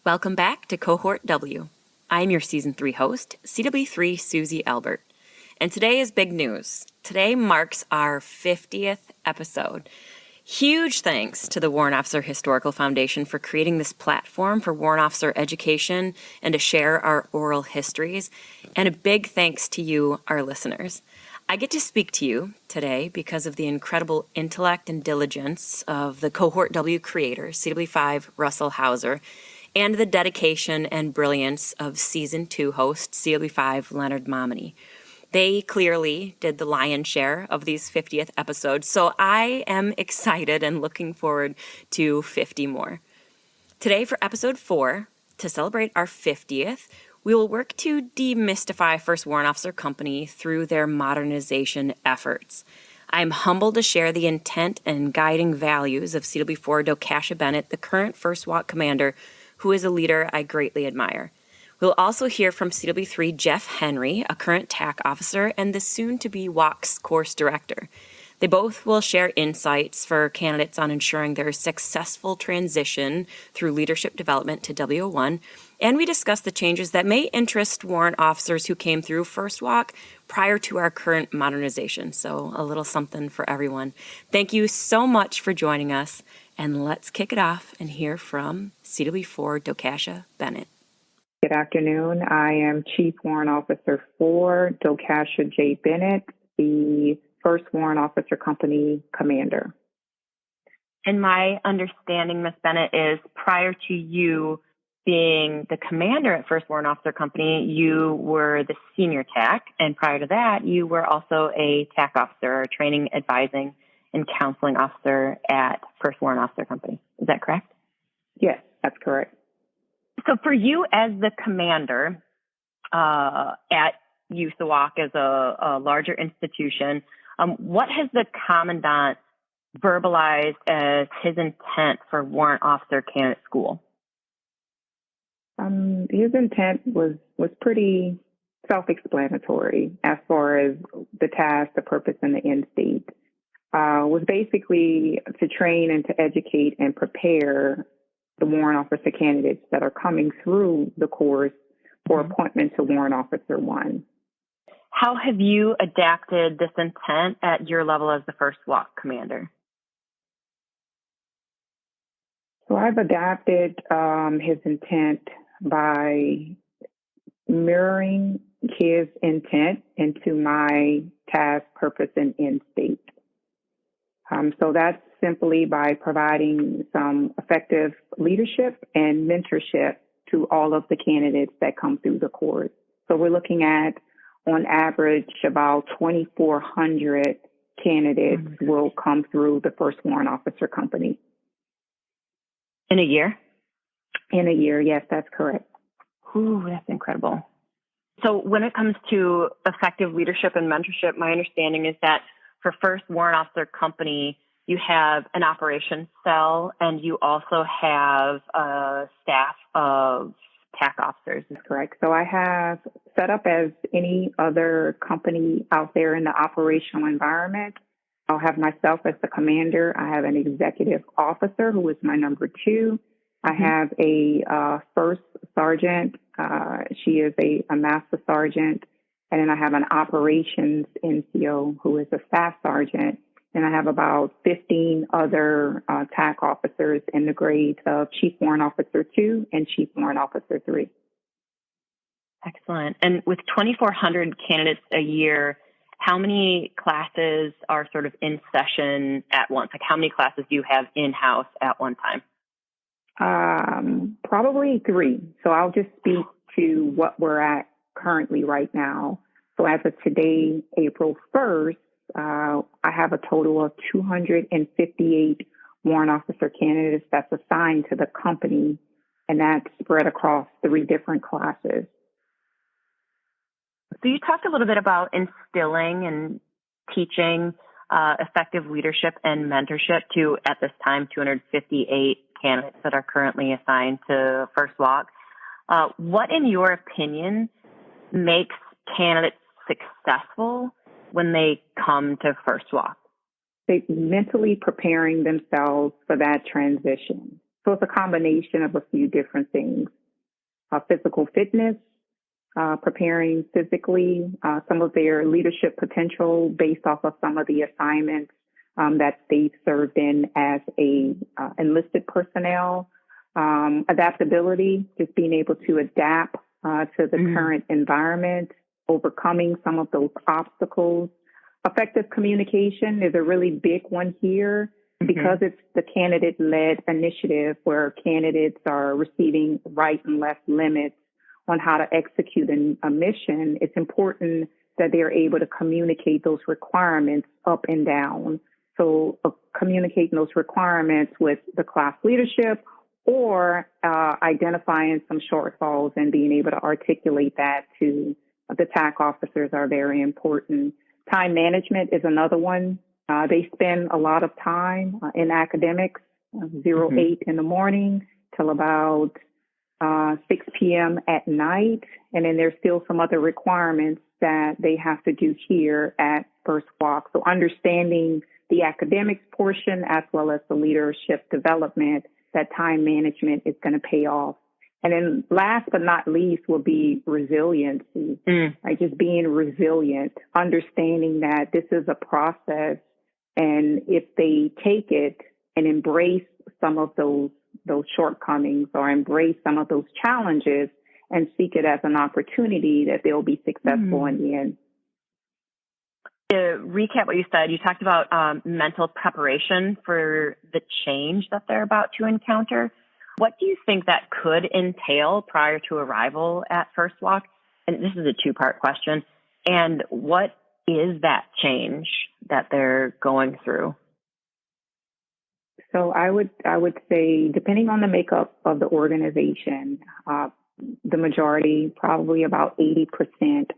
Welcome back to Cohort W. I'm your Season 3 host, CW3 Susie Albert. And today is big news. Today marks our 50th episode. Huge thanks to the Warrant Officer Historical Foundation for creating this platform for warrant officer education and to share our oral histories. And a big thanks to you, our listeners. I get to speak to you today because of the incredible intellect and diligence of the Cohort W creator, CW5 Russell Hauser, and the dedication and brilliance of Season 2 host CW5 Leonard Momini. They clearly did the lion's share of these 50th episodes, so I am excited and looking forward to 50 more. Today for episode 4, to celebrate our 50th, we will work to demystify First Warrant Officer Company through their modernization efforts. I'm humbled to share the intent and guiding values of CW4 Docaser Bennett, the current First WOC commander, who is a leader I greatly admire. We'll also hear from CW3 Jeff Henry, a current TAC officer and the soon-to-be WOC's course director. They both will share insights for candidates on ensuring their successful transition through leadership development to W01, and we discuss the changes that may interest warrant officers who came through First WOC prior to our current modernization. So a little something for everyone. Thank you so much for joining us. And let's kick it off and hear from CW4 Docaser Bennett. Good afternoon. I am Chief Warrant Officer for Docaser J. Bennett, the First Warrant Officer Company commander. And my understanding, Ms. Bennett, is prior to you being the commander at First Warrant Officer Company, you were the senior TAC, and prior to that, you were also a TAC officer, or training, advising, and counseling officer at First Warrant Officer Company. Is that correct? Yes, that's correct. So for you as the commander at WOC as a larger institution, what has the commandant verbalized as his intent for Warrant Officer Candidate School? His intent was pretty self-explanatory as far as the task, the purpose, and the end state. Was basically to train and to educate and prepare the warrant officer candidates that are coming through the course for appointment to Warrant Officer 1. How have you adapted this intent at your level as the First WOC commander? So I've adapted his intent by mirroring his intent into my task, purpose, and end state. So that's simply by providing some effective leadership and mentorship to all of the candidates that come through the course. So we're looking at, on average, about 2,400 candidates will come through the First Warrant Officer Company. In a year? In a year, yes, that's correct. Ooh, that's incredible. So when it comes to effective leadership and mentorship, my understanding is that for First Warrant Officer Company, you have an operations cell and you also have a staff of TAC officers. That's correct. So I have set up as any other company out there in the operational environment. I'll have myself as the commander. I have an executive officer who is my number 2. I have a first sergeant. She is a master sergeant. And then I have an operations NCO who is a staff sergeant. And I have about 15 other TAC officers in the grades of Chief Warrant Officer 2 and Chief Warrant Officer 3. Excellent. And with 2,400 candidates a year, how many classes are sort of in session at once? Like how many classes do you have in-house at one time? Probably 3. So I'll just speak to what we're at currently right now. So as of today, April 1st, I have a total of 258 warrant officer candidates that's assigned to the company and that's spread across 3 different classes. So you talked a little bit about instilling and teaching effective leadership and mentorship to, at this time, 258 candidates that are currently assigned to First WOC. What, in your opinion, makes candidates successful when they come to First WOC? They mentally preparing themselves for that transition. So it's a combination of a few different things. Physical fitness, preparing physically, some of their leadership potential based off of some of the assignments that they've served in as a enlisted personnel, adaptability, just being able to adapt to the current environment, overcoming some of those obstacles. Effective communication is a really big one here because it's the candidate-led initiative where candidates are receiving right and left limits on how to execute a mission. It's important that they're able to communicate those requirements up and down. So communicating those requirements with the class leadership or identifying some shortfalls and being able to articulate that to the TAC officers are very important. Time management is another one. They spend a lot of time in academics, 8 in the morning till about 6 p.m. at night. And then there's still some other requirements that they have to do here at First WOC. So understanding the academics portion as well as the leadership development, that time management is going to pay off. And then last but not least will be resiliency, right? Just being resilient, understanding that this is a process. And if they take it and embrace some of those shortcomings or embrace some of those challenges and seek it as an opportunity, that they'll be successful in the end. To recap what you said, you talked about mental preparation for the change that they're about to encounter. What do you think that could entail prior to arrival at First WOC? And this is a 2-part question. And what is that change that they're going through? So I would say, depending on the makeup of the organization, the majority, probably about 80%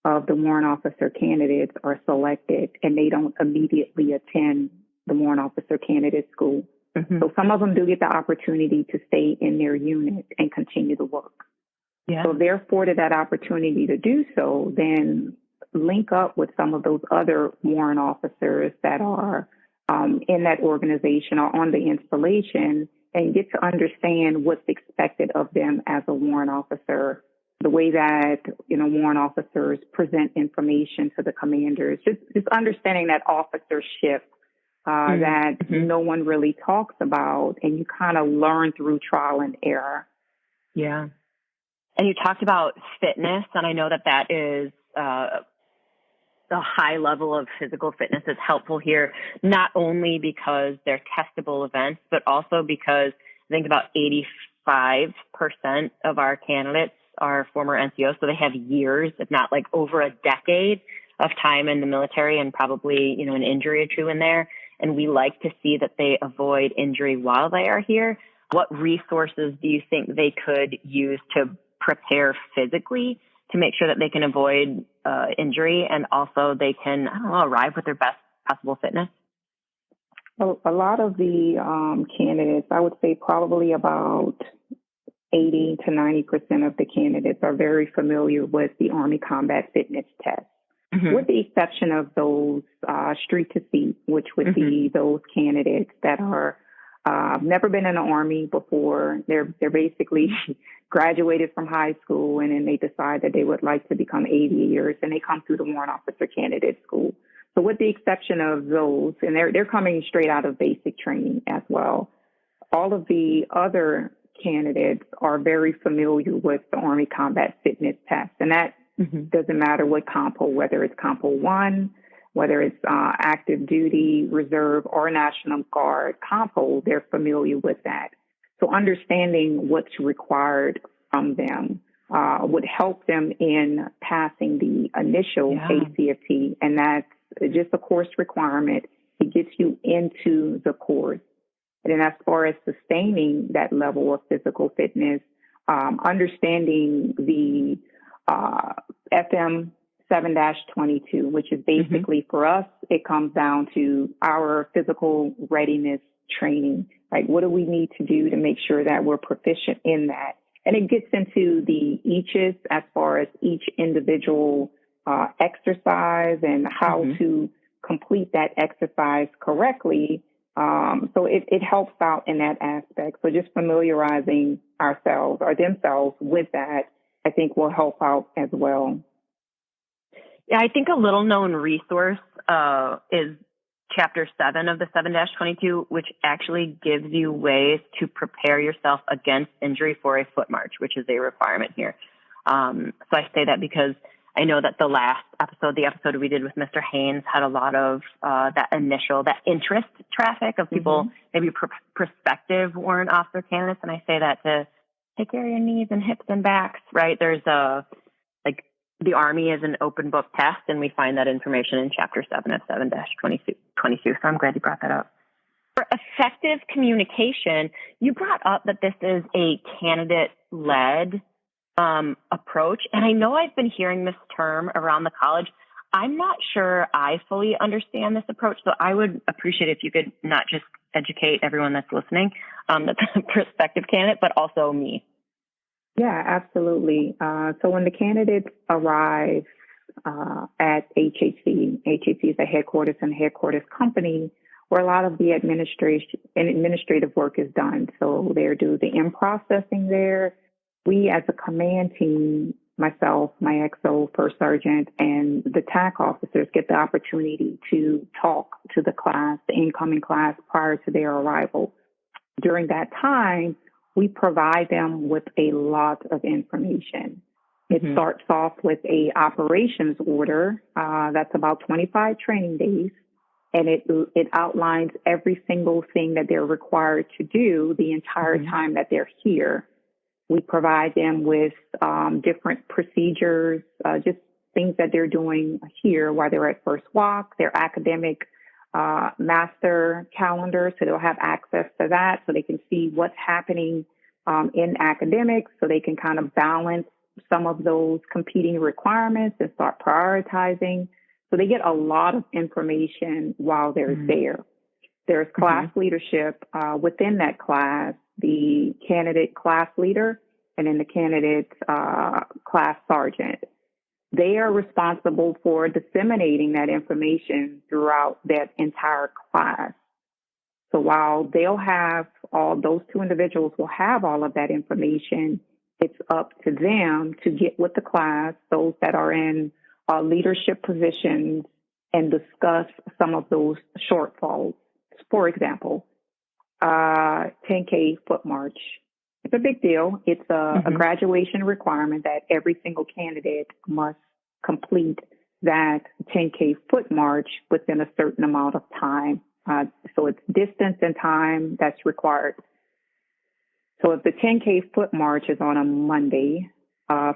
of the warrant officer candidates are selected, and they don't immediately attend the warrant officer candidate school. So some of them do get the opportunity to stay in their unit and continue to work. So if they're afforded that opportunity to do so, then link up with some of those other warrant officers that are in that organization or on the installation and get to understand what's expected of them as a warrant officer, the way that, warrant officers present information to the commanders, just understanding that officership that no one really talks about, and you kind of learn through trial and error. Yeah. And you talked about fitness, and I know that is the high level of physical fitness is helpful here, not only because they're testable events, but also because I think about 85% of our candidates are former NCOs, so they have years, if not like over a decade of time in the military and probably, an injury or two in there. And we like to see that they avoid injury while they are here. What resources do you think they could use to prepare physically to make sure that they can avoid injury and also they can, arrive with their best possible fitness? Well, a lot of the candidates, I would say probably about 80 to 90% of the candidates are very familiar with the Army Combat Fitness Test, with the exception of those street to seat, which would be those candidates that are never been in the Army before. They're basically graduated from high school, and then they decide that they would like to become aviators, and they come through the Warrant Officer Candidate School. So with the exception of those, and they're coming straight out of basic training as well, all of the other candidates are very familiar with the Army Combat Fitness Test. And that doesn't matter what compo, whether it's compo 1, whether it's active duty, reserve, or National Guard compo, they're familiar with that. So understanding what's required from them would help them in passing the initial ACFT, and that's just a course requirement. It gets you into the course. And then as far as sustaining that level of physical fitness, understanding the FM 7-22, which is basically for us, it comes down to our physical readiness training. Like, what do we need to do to make sure that we're proficient in that? And it gets into the eaches as far as each individual exercise and how to complete that exercise correctly. So it helps out in that aspect. So just familiarizing ourselves or themselves with that, I think will help out as well. Yeah, I think a little known resource is Chapter 7 of the 7-22, which actually gives you ways to prepare yourself against injury for a foot march, which is a requirement here. So I say that because I know that the last episode, the episode we did with Mr. Haynes, had a lot of that interest traffic of people, maybe prospective warrant officer candidates. And I say that to take care of your knees and hips and backs, right? There's the Army is an open book test, and we find that information in Chapter 7 of 7-22. So I'm glad you brought that up. For effective communication, you brought up that this is a candidate-led approach. And I know I've been hearing this term around the college. I'm not sure I fully understand this approach, so I would appreciate if you could not just educate everyone that's listening, that's a prospective candidate, but also me. Yeah, absolutely. So when the candidates arrive at HHC is a headquarters and headquarters company where a lot of the administrative work is done. So they do the in-processing there. We as a command team, myself, my XO, first sergeant, and the TAC officers get the opportunity to talk to the class, the incoming class, prior to their arrival. During that time, we provide them with a lot of information. It starts off with a operations order that's about 25 training days, and it outlines every single thing that they're required to do the entire time that they're here. We provide them with different procedures, just things that they're doing here while they're at first walk, their academic master calendar, so they'll have access to that so they can see what's happening in academics, so they can kind of balance some of those competing requirements and start prioritizing. So they get a lot of information while they're there. There's class leadership within that class, the candidate class leader, and then the candidate class sergeant. They are responsible for disseminating that information throughout that entire class. So while they'll have those two individuals will have all of that information, it's up to them to get with the class, those that are in leadership positions, and discuss some of those shortfalls. For example, 10K foot march. It's a big deal. It's a graduation requirement that every single candidate must complete that 10K foot march within a certain amount of time. So it's distance and time that's required. So if the 10K foot march is on a Monday,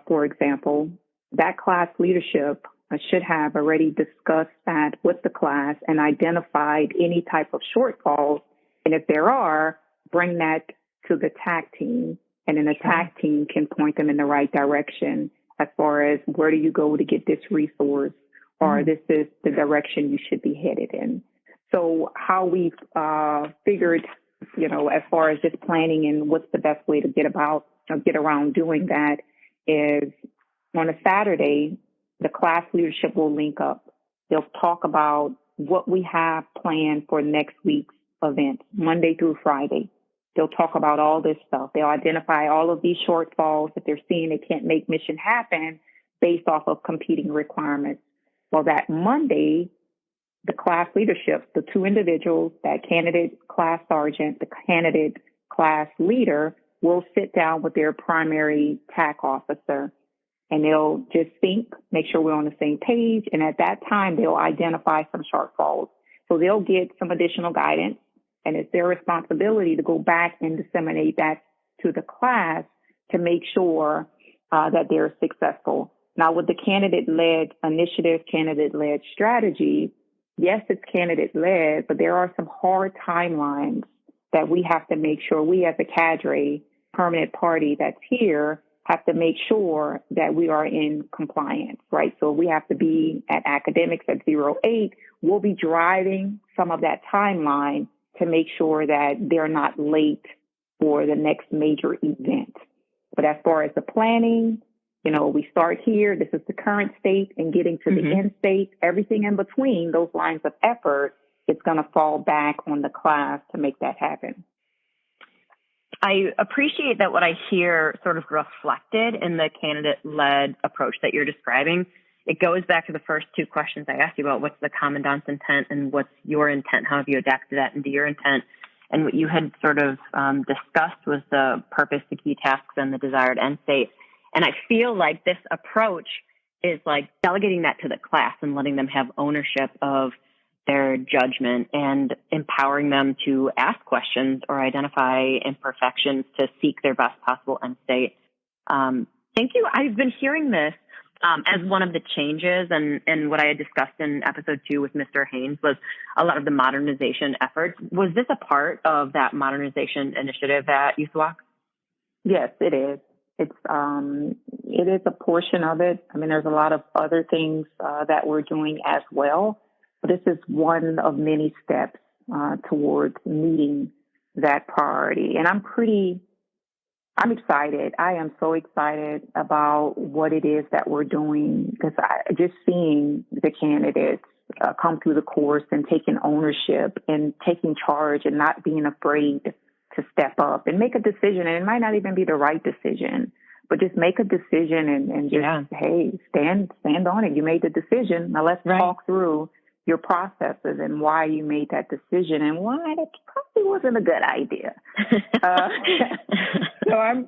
for example, that class leadership should have already discussed that with the class and identified any type of shortfalls. And if there are, bring that to the TAC team, and then the TAC team can point them in the right direction as far as where do you go to get this resource, or this is the direction you should be headed in. So how we've figured, as far as just planning and what's the best way to get around doing that is on a Saturday, the class leadership will link up. They'll talk about what we have planned for next week's event, Monday through Friday. They'll talk about all this stuff. They'll identify all of these shortfalls that they're seeing they can't make mission happen based off of competing requirements. Well, that Monday, the class leadership, the two individuals, that candidate class sergeant, the candidate class leader, will sit down with their primary TAC officer, and they'll just think, make sure we're on the same page. And at that time, they'll identify some shortfalls. So they'll get some additional guidance, and it's their responsibility to go back and disseminate that to the class to make sure that they're successful. Now, with the candidate-led initiative, candidate-led strategy, yes, it's candidate-led, but there are some hard timelines that we have to make sure we as a cadre, permanent party that's here, have to make sure that we are in compliance, right? So we have to be at academics at 08. We'll be driving some of that timeline to make sure that they're not late for the next major event. But as far as the planning, we start here. This is the current state, and getting to the end state, everything in between those lines of effort, it's going to fall back on the class to make that happen. I appreciate that what I hear sort of reflected in the candidate-led approach that you're describing. It goes back to the first two questions I asked you about what's the commandant's intent and what's your intent, how have you adapted that into your intent? And what you had sort of discussed was the purpose, the key tasks, and the desired end state. And I feel like this approach is like delegating that to the class and letting them have ownership of their judgment and empowering them to ask questions or identify imperfections to seek their best possible end state. Thank you. I've been hearing this as one of the changes, and what I had discussed in episode 2 with Mr. Haynes was a lot of the modernization efforts. Was this a part of that modernization initiative at WOC? Yes, it is. It is a portion of it. I mean, there's a lot of other things that we're doing as well. But this is one of many steps towards meeting that priority. And I'm excited. I am so excited about what it is that we're doing, because just seeing the candidates come through the course and taking ownership and taking charge and not being afraid to step up and make a decision. And it might not even be the right decision, but just make a decision and just, hey, stand on it. You made the decision. Now let's talk through your processes and why you made that decision and why it probably wasn't a good idea. So I'm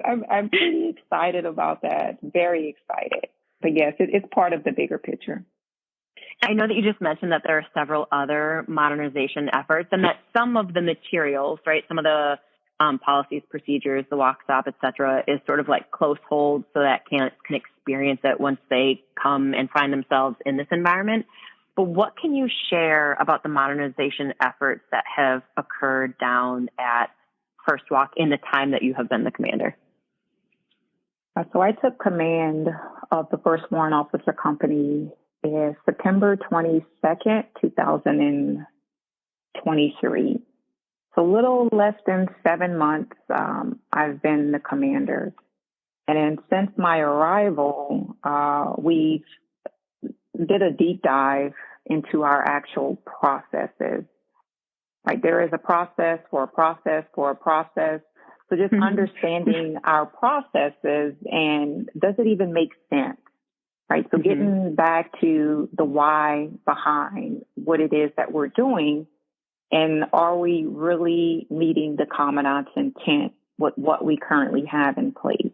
pretty excited about that. Very excited. But yes, it's part of the bigger picture. I know that you just mentioned that there are several other modernization efforts, and that some of the materials, right, some of the policies, procedures, the walk stop, et cetera, is sort of like close hold so that candidates can experience it once they come and find themselves in this environment. But what can you share about the modernization efforts that have occurred down at First WOC in the time that you have been the commander? So I took command of the First Warrant Officer Company in September 22nd, 2023. So a little less than 7 months I've been the commander. And then since my arrival, we've did a deep dive into our actual processes. Like, there is a process for a process for a process. So just understanding our processes and does it even make sense, right? So getting back to the why behind what it is that we're doing, and are we really meeting the commandant's intent with what we currently have in place?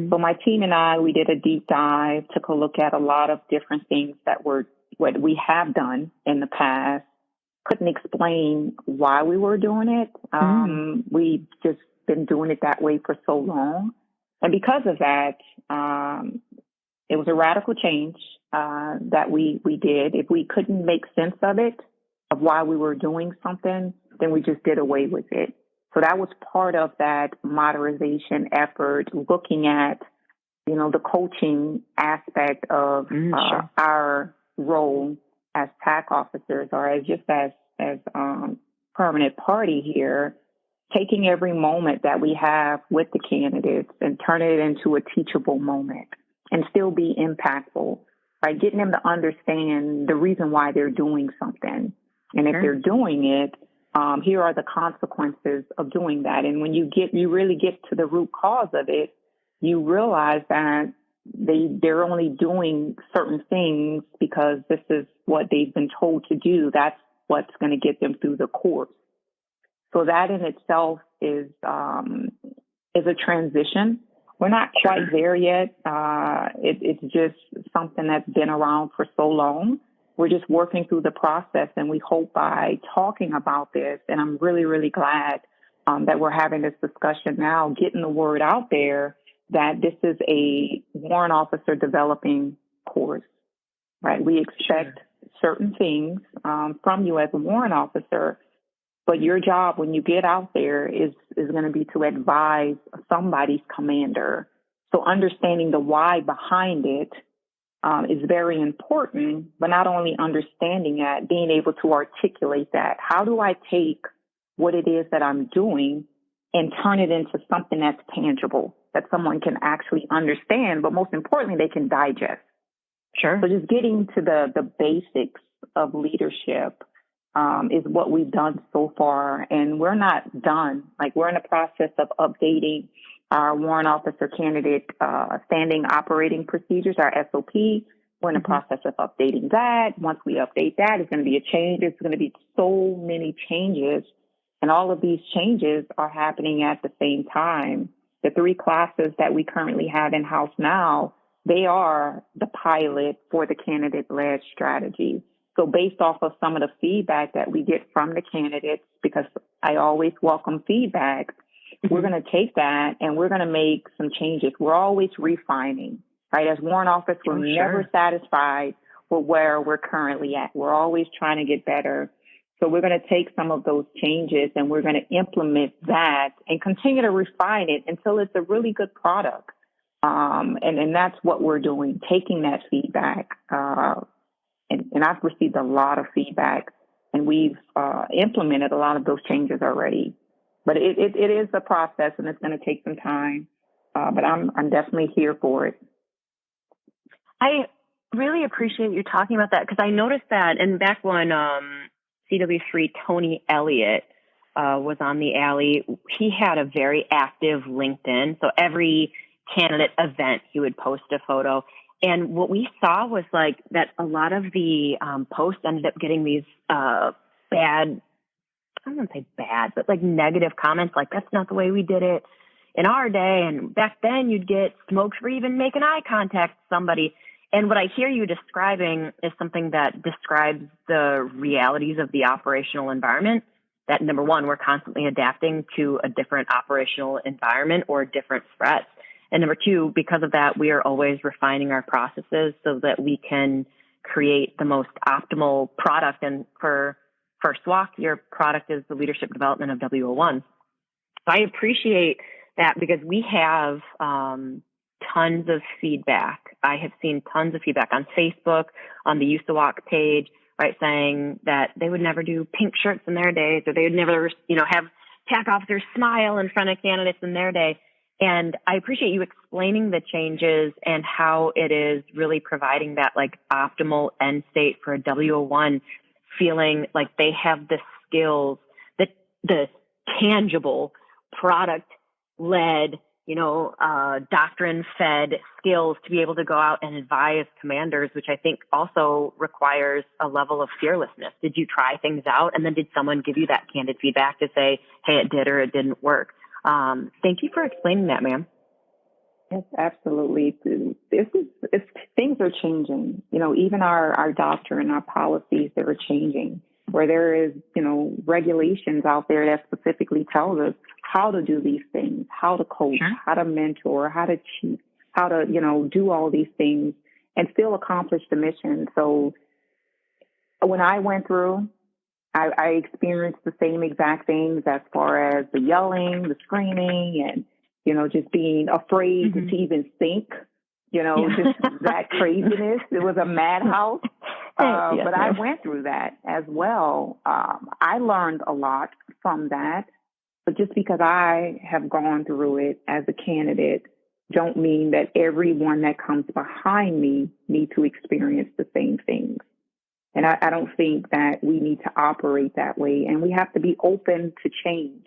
So my team and I, we did a deep dive, took a look at a lot of different things that were what we have done in the past. Couldn't explain why we were doing it. We've just been doing it that way for so long. And because of that, it was a radical change that we did. If we couldn't make sense of it, of why we were doing something, then we just did away with it. So that was part of that modernization effort, looking at, the coaching aspect of our role as TAC officers, or as permanent party here, taking every moment that we have with the candidates and turning it into a teachable moment and still be impactful, by getting them to understand the reason why they're doing something. And if they're doing it, here are the consequences of doing that. And when you really get to the root cause of it, you realize that they're only doing certain things because this is what they've been told to do. That's what's going to get them through the course. So that in itself is a transition. We're not quite there yet. It's just something that's been around for so long. We're just working through the process, and we hope by talking about this, and I'm really, really glad that we're having this discussion now, getting the word out there that this is a warrant officer developing course, right? We expect certain things from you as a warrant officer, But your job when you get out there is going to be to advise somebody's commander. So understanding the why behind it is very important, but not only understanding that, being able to articulate that. How do I take what it is that I'm doing and turn it into something that's tangible, that someone can actually understand, but most importantly, they can digest? Sure. So just getting to the basics of leadership is what we've done so far. And we're not done. Like, we're in the process of updating our warrant officer candidate standing operating procedures, our SOP. We're in the process of updating that. Once we update that, it's going to be a change. It's going to be so many changes. And all of these changes are happening at the same time. The 3 classes that we currently have in-house now, they are the pilot for the candidate-led strategy. So based off of some of the feedback that we get from the candidates, because I always welcome feedback, we're going to take that and we're going to make some changes. We're always refining, right? As warrant officers, we're never satisfied with where we're currently at. We're always trying to get better. So we're going to take some of those changes and we're going to implement that and continue to refine it until it's a really good product. And that's what we're doing, taking that feedback. And I've received a lot of feedback, and we've implemented a lot of those changes already. But it is a process, and it's going to take some time. But I'm definitely here for it. I really appreciate you talking about that, because I noticed that, and back when CW3 Tony Elliott was on the alley, he had a very active LinkedIn. So every candidate event, he would post a photo. And what we saw was like that a lot of the posts ended up getting these bad, I don't want to say bad, but like negative comments, like that's not the way we did it in our day. And back then you'd get smoked for even making eye contact with somebody. And what I hear you describing is something that describes the realities of the operational environment. That, number one, we're constantly adapting to a different operational environment or different threats. And number two, because of that, we are always refining our processes so that we can create the most optimal product. And for First WOC, your product is the leadership development of WO1. So I appreciate that, because we have tons of feedback. I have seen tons of feedback on Facebook, on the WOC page, right, saying that they would never do pink shirts in their days, or they would never, have TAC officers smile in front of candidates in their day. And I appreciate you explaining the changes and how it is really providing that like optimal end state for a WO1, feeling like they have the skills, that the tangible product-led, doctrine-fed skills to be able to go out and advise commanders, which I think also requires a level of fearlessness. Did you try things out? And then did someone give you that candid feedback to say, hey, it did or it didn't work? Thank you for explaining that, ma'am. Yes, absolutely. Things are changing. Even our doctrine, our policies, that are changing, where there is, regulations out there that specifically tells us how to do these things, how to coach, how to mentor, how to cheat, how to, do all these things and still accomplish the mission. So when I went through, I experienced the same exact things as far as the yelling, the screaming, and, just being afraid to even think, just that craziness. It was a madhouse. But I went through that as well. I learned a lot from that. But just because I have gone through it as a candidate, don't mean that everyone that comes behind me need to experience the same things. And I don't think that we need to operate that way. And we have to be open to change,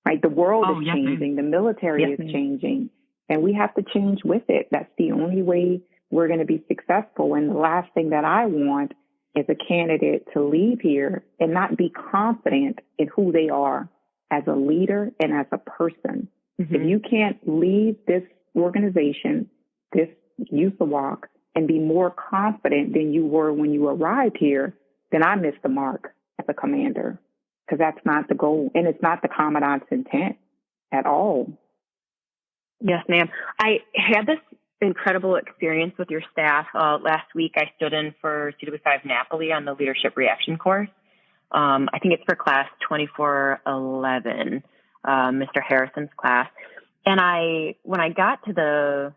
right? The world is changing. The military is changing. And we have to change with it. That's the only way we're going to be successful. And the last thing that I want is a candidate to leave here and not be confident in who they are as a leader and as a person. If you can't leave this organization, this WOC, and be more confident than you were when you arrived here, then I missed the mark as a commander, because that's not the goal. And it's not the commandant's intent at all. Yes, ma'am. I had this incredible experience with your staff. Last week, I stood in for CW5 Napoli on the leadership reaction course. I think it's for class 2411, Mr. Harrison's class. And when I got to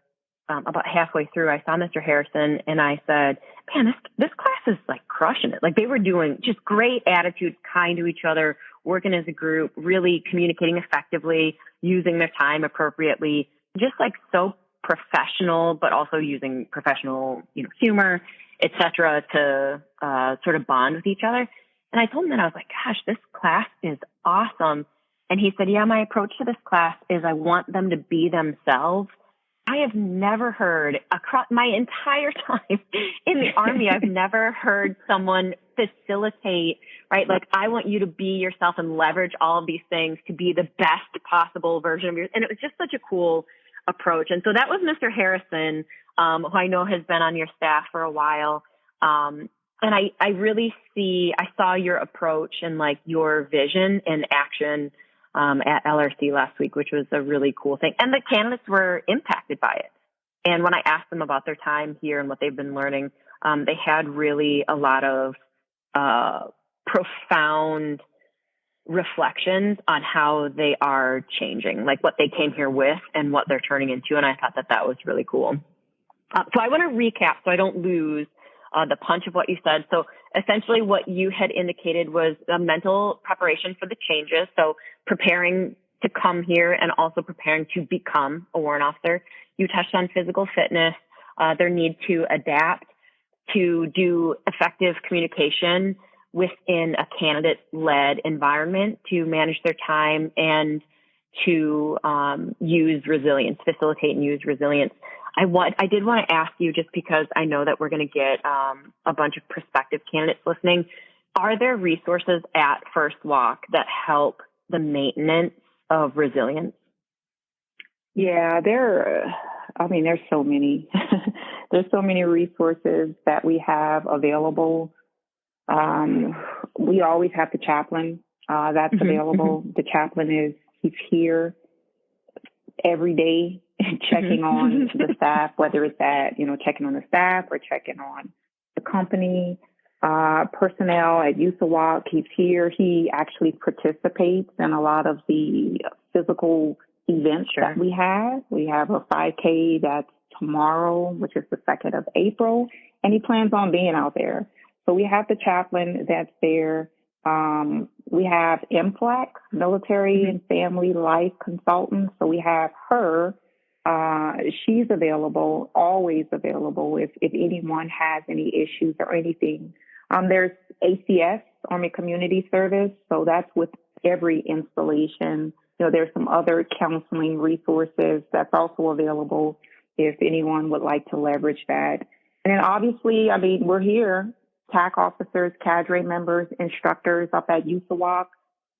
about halfway through, I saw Mr. Harrison and I said, man, this class is like crushing it. Like they were doing just great attitude, kind to each other, working as a group, really communicating effectively, using their time appropriately, just like so professional, but also using professional, humor, etc., to sort of bond with each other. And I told him that I was like, gosh, this class is awesome. And he said, yeah, my approach to this class is I want them to be themselves. I have never heard across my entire time in the Army, I've never heard someone facilitate, right? Like, I want you to be yourself and leverage all of these things to be the best possible version of yourself. And it was just such a cool approach. And so that was Mr. Harrison, who I know has been on your staff for a while. And I really I saw your approach and like your vision in action at LRC last week, which was a really cool thing. And the candidates were impacted by it. And when I asked them about their time here and what they've been learning, they had really a lot of profound reflections on how they are changing, like what they came here with and what they're turning into. And I thought that was really cool. So I want to recap so I don't lose the punch of what you said. So essentially what you had indicated was a mental preparation for the changes. So preparing to come here and also preparing to become a warrant officer. You touched on physical fitness, their need to adapt, to do effective communication within a candidate-led environment, to manage their time, and to use resilience, facilitate and use resilience. I did want to ask you, just because I know that we're going to get a bunch of prospective candidates listening, are there resources at First WOC that help the maintenance of resilience? Yeah, there's so many. There's so many resources that we have available. We always have the chaplain that's available. The chaplain he's here every day checking on the staff, whether it's checking on the staff or checking on the company. Personnel at WOC, he's here. He actually participates in a lot of the physical events that we have. We have a 5K that's tomorrow, which is the 2nd of April, and he plans on being out there. So we have the chaplain that's there. We have MFLAC, Military and Family Life Consultant. So we have her. She's available, always available if anyone has any issues or anything. There's ACS, Army Community Service. So that's with every installation. There's some other counseling resources that's also available if anyone would like to leverage that. And then obviously, we're here, TAC officers, cadre members, instructors up at WOC.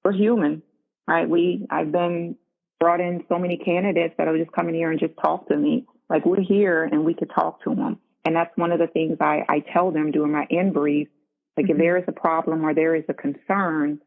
We're human, right? I've been brought in so many candidates that are just coming here and just talk to me. Like, we're here and we could talk to them. And that's one of the things I tell them during my end brief. Like, if there is a problem or there is a concern,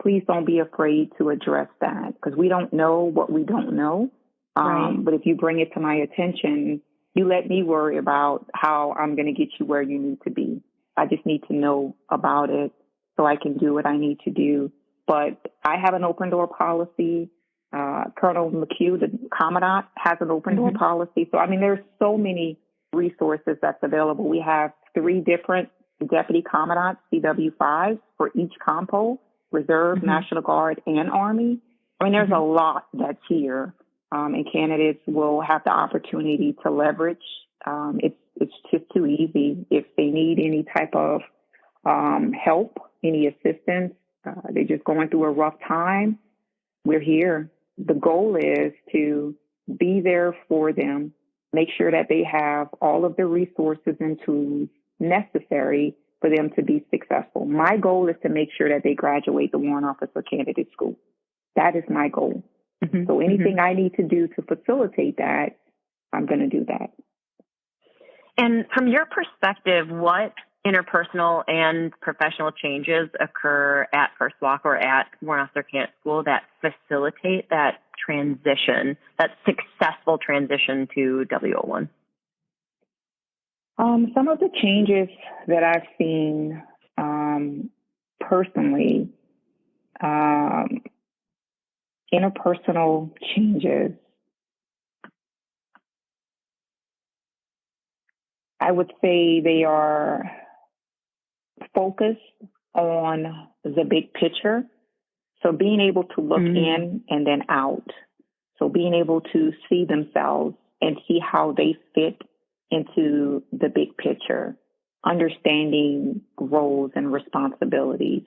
please don't be afraid to address that, because we don't know what we don't know. Right. But if you bring it to my attention, you let me worry about how I'm going to get you where you need to be. I just need to know about it so I can do what I need to do. But I have an open door policy. Colonel McHugh, the Commandant, has an open door policy. So, there's so many resources that's available. We have 3 different Deputy Commandants, CW5s, for each compo, Reserve, National Guard, and Army. There's a lot that's here, and candidates will have the opportunity to leverage. It's just too easy. If they need any type of help, any assistance, they're just going through a rough time, we're here. The goal is to be there for them, make sure that they have all of the resources and tools necessary for them to be successful. My goal is to make sure that they graduate the Warrant Officer Candidate School. That is my goal. So anything I need to do to facilitate that, I'm going to do that. And from your perspective, what interpersonal and professional changes occur at First WOC or at Warrant Officer Candidate School that facilitate that transition, that successful transition to W01? Some of the changes that I've seen personally, interpersonal changes, I would say they are focused on the big picture. So being able to look in and then out. So being able to see themselves and see how they fit into the big picture, understanding roles and responsibilities,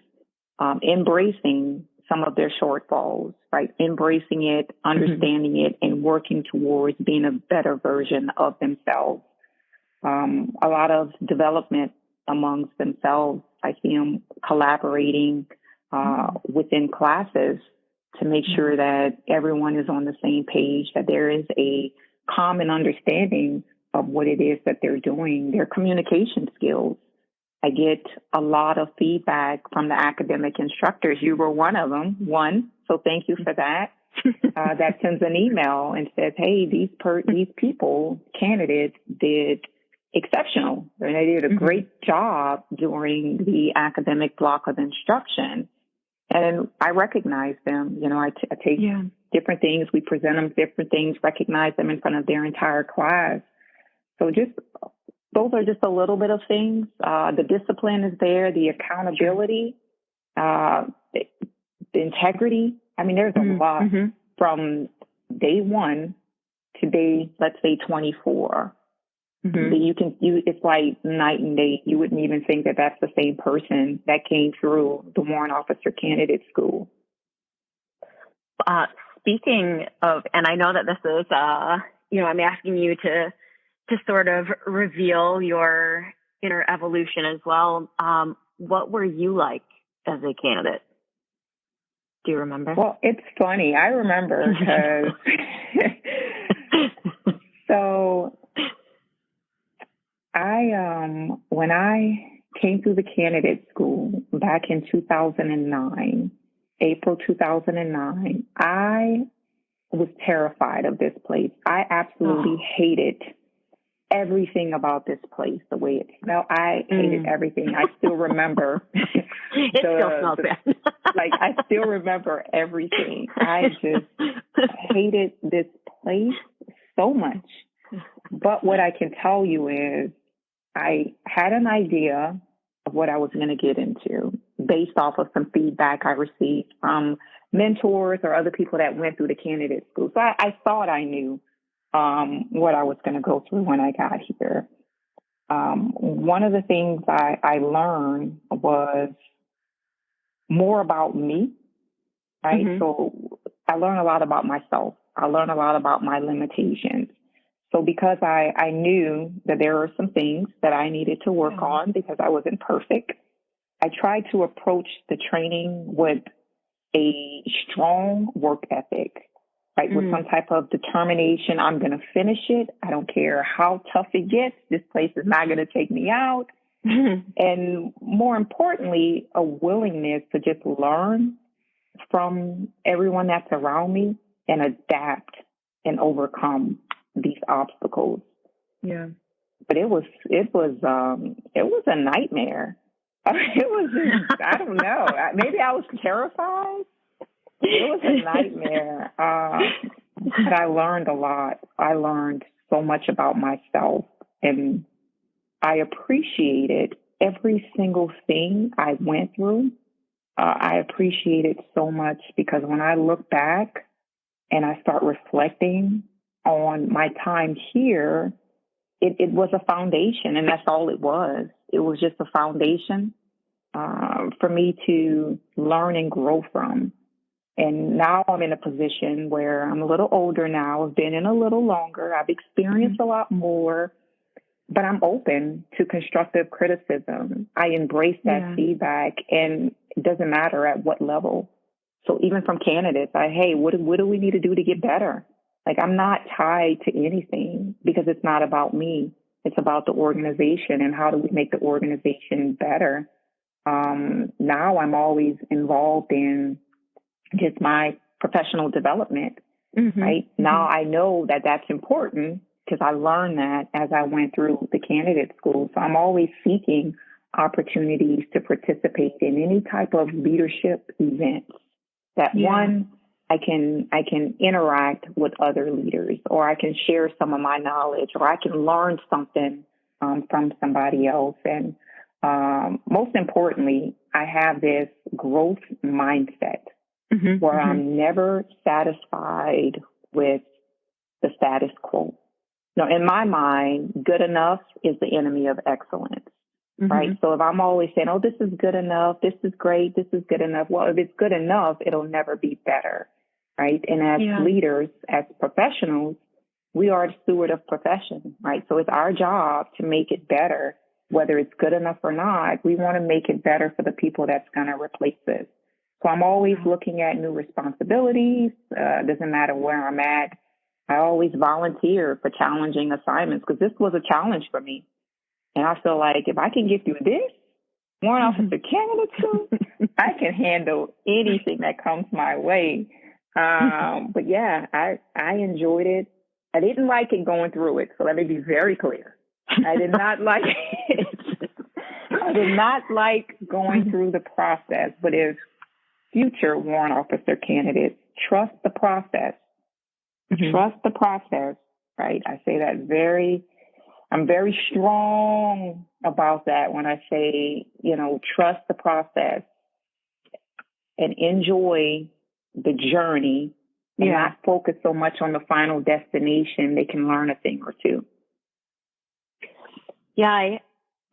embracing some of their shortfalls, right? Embracing it, understanding it, and working towards being a better version of themselves. A lot of development amongst themselves. I see them collaborating within classes to make sure that everyone is on the same page, that there is a common understanding of what it is that they're doing, their communication skills. I get a lot of feedback from the academic instructors. You were one of them, so thank you for that. That sends an email and says, hey, these people, candidates, did exceptional. They did a great job during the academic block of instruction. And I recognize them. You know, I take different things, we present them different things, recognize them in front of their entire class. So those are just a little bit of things. The discipline is there, the accountability, the integrity. I mean, there's a lot from day one to day, let's say 24. It's like night and day. You wouldn't even think that that's the same person that came through the Warrant Officer Candidate School. Speaking of, and I know that this is, I'm asking you to sort of reveal your inner evolution as well. What were you like as a candidate? Do you remember? Well, it's funny. I remember because so when I came through the candidate school back in 2009, April 2009, I was terrified of this place. I absolutely hated everything about this place, the way it smelled. I hated everything. I still remember. It still smells bad. I still remember everything. I just hated this place so much. But what I can tell you is I had an idea of what I was going to get into based off of some feedback I received from mentors or other people that went through the candidate school. So I thought I knew what I was going to go through when I got here. One of the things I learned was more about me, right? So I learned a lot about myself. I learned a lot about my limitations. So because I knew that there were some things that I needed to work on because I wasn't perfect, I tried to approach the training with a strong work ethic, right? With some type of determination. I'm going to finish it. I don't care how tough it gets. This place is not going to take me out. And more importantly, a willingness to just learn from everyone that's around me and adapt and overcome these obstacles. Yeah. But it was a nightmare. It was just, I don't know. Maybe I was terrified. It was a nightmare. But I learned a lot. I learned so much about myself, and I appreciated every single thing I went through. I appreciate it so much because when I look back and I start reflecting on my time here, it was a foundation, and that's all it was. It was just a foundation for me to learn and grow from. And now I'm in a position where I'm a little older now. I've been in a little longer. I've experienced a lot more, but I'm open to constructive criticism. I embrace that feedback, and it doesn't matter at what level. So even from candidates, what do we need to do to get better? Like, I'm not tied to anything because it's not about me. It's about the organization and how do we make the organization better. Now I'm always involved in just my professional development, right? Now I know that that's important because I learned that as I went through the candidate school. So I'm always seeking opportunities to participate in any type of leadership events. That one, I can interact with other leaders, or I can share some of my knowledge, or I can learn something from somebody else. And most importantly, I have this growth mindset where I'm never satisfied with the status quo. Now, in my mind, good enough is the enemy of excellence, right? So if I'm always saying, oh, this is good enough, this is great, this is good enough. Well, if it's good enough, it'll never be better, right? And as leaders, as professionals, we are the steward of profession, right? So it's our job to make it better, whether it's good enough or not. We want to make it better for the people that's going to replace this. So I'm always looking at new responsibilities. Doesn't matter where I'm at. I always volunteer for challenging assignments because this was a challenge for me. And I feel like if I can get through this, warrant officer candidate too, I can handle anything that comes my way. But yeah, I enjoyed it. I didn't like it going through it. So let me be very clear. I did not like it. I did not like going through the process, but if future warrant officer candidates trust the process, trust the process, right? I say that I'm very strong about that when I say, trust the process and enjoy the journey and not focus so much on the final destination. They can learn a thing or two. Yeah, I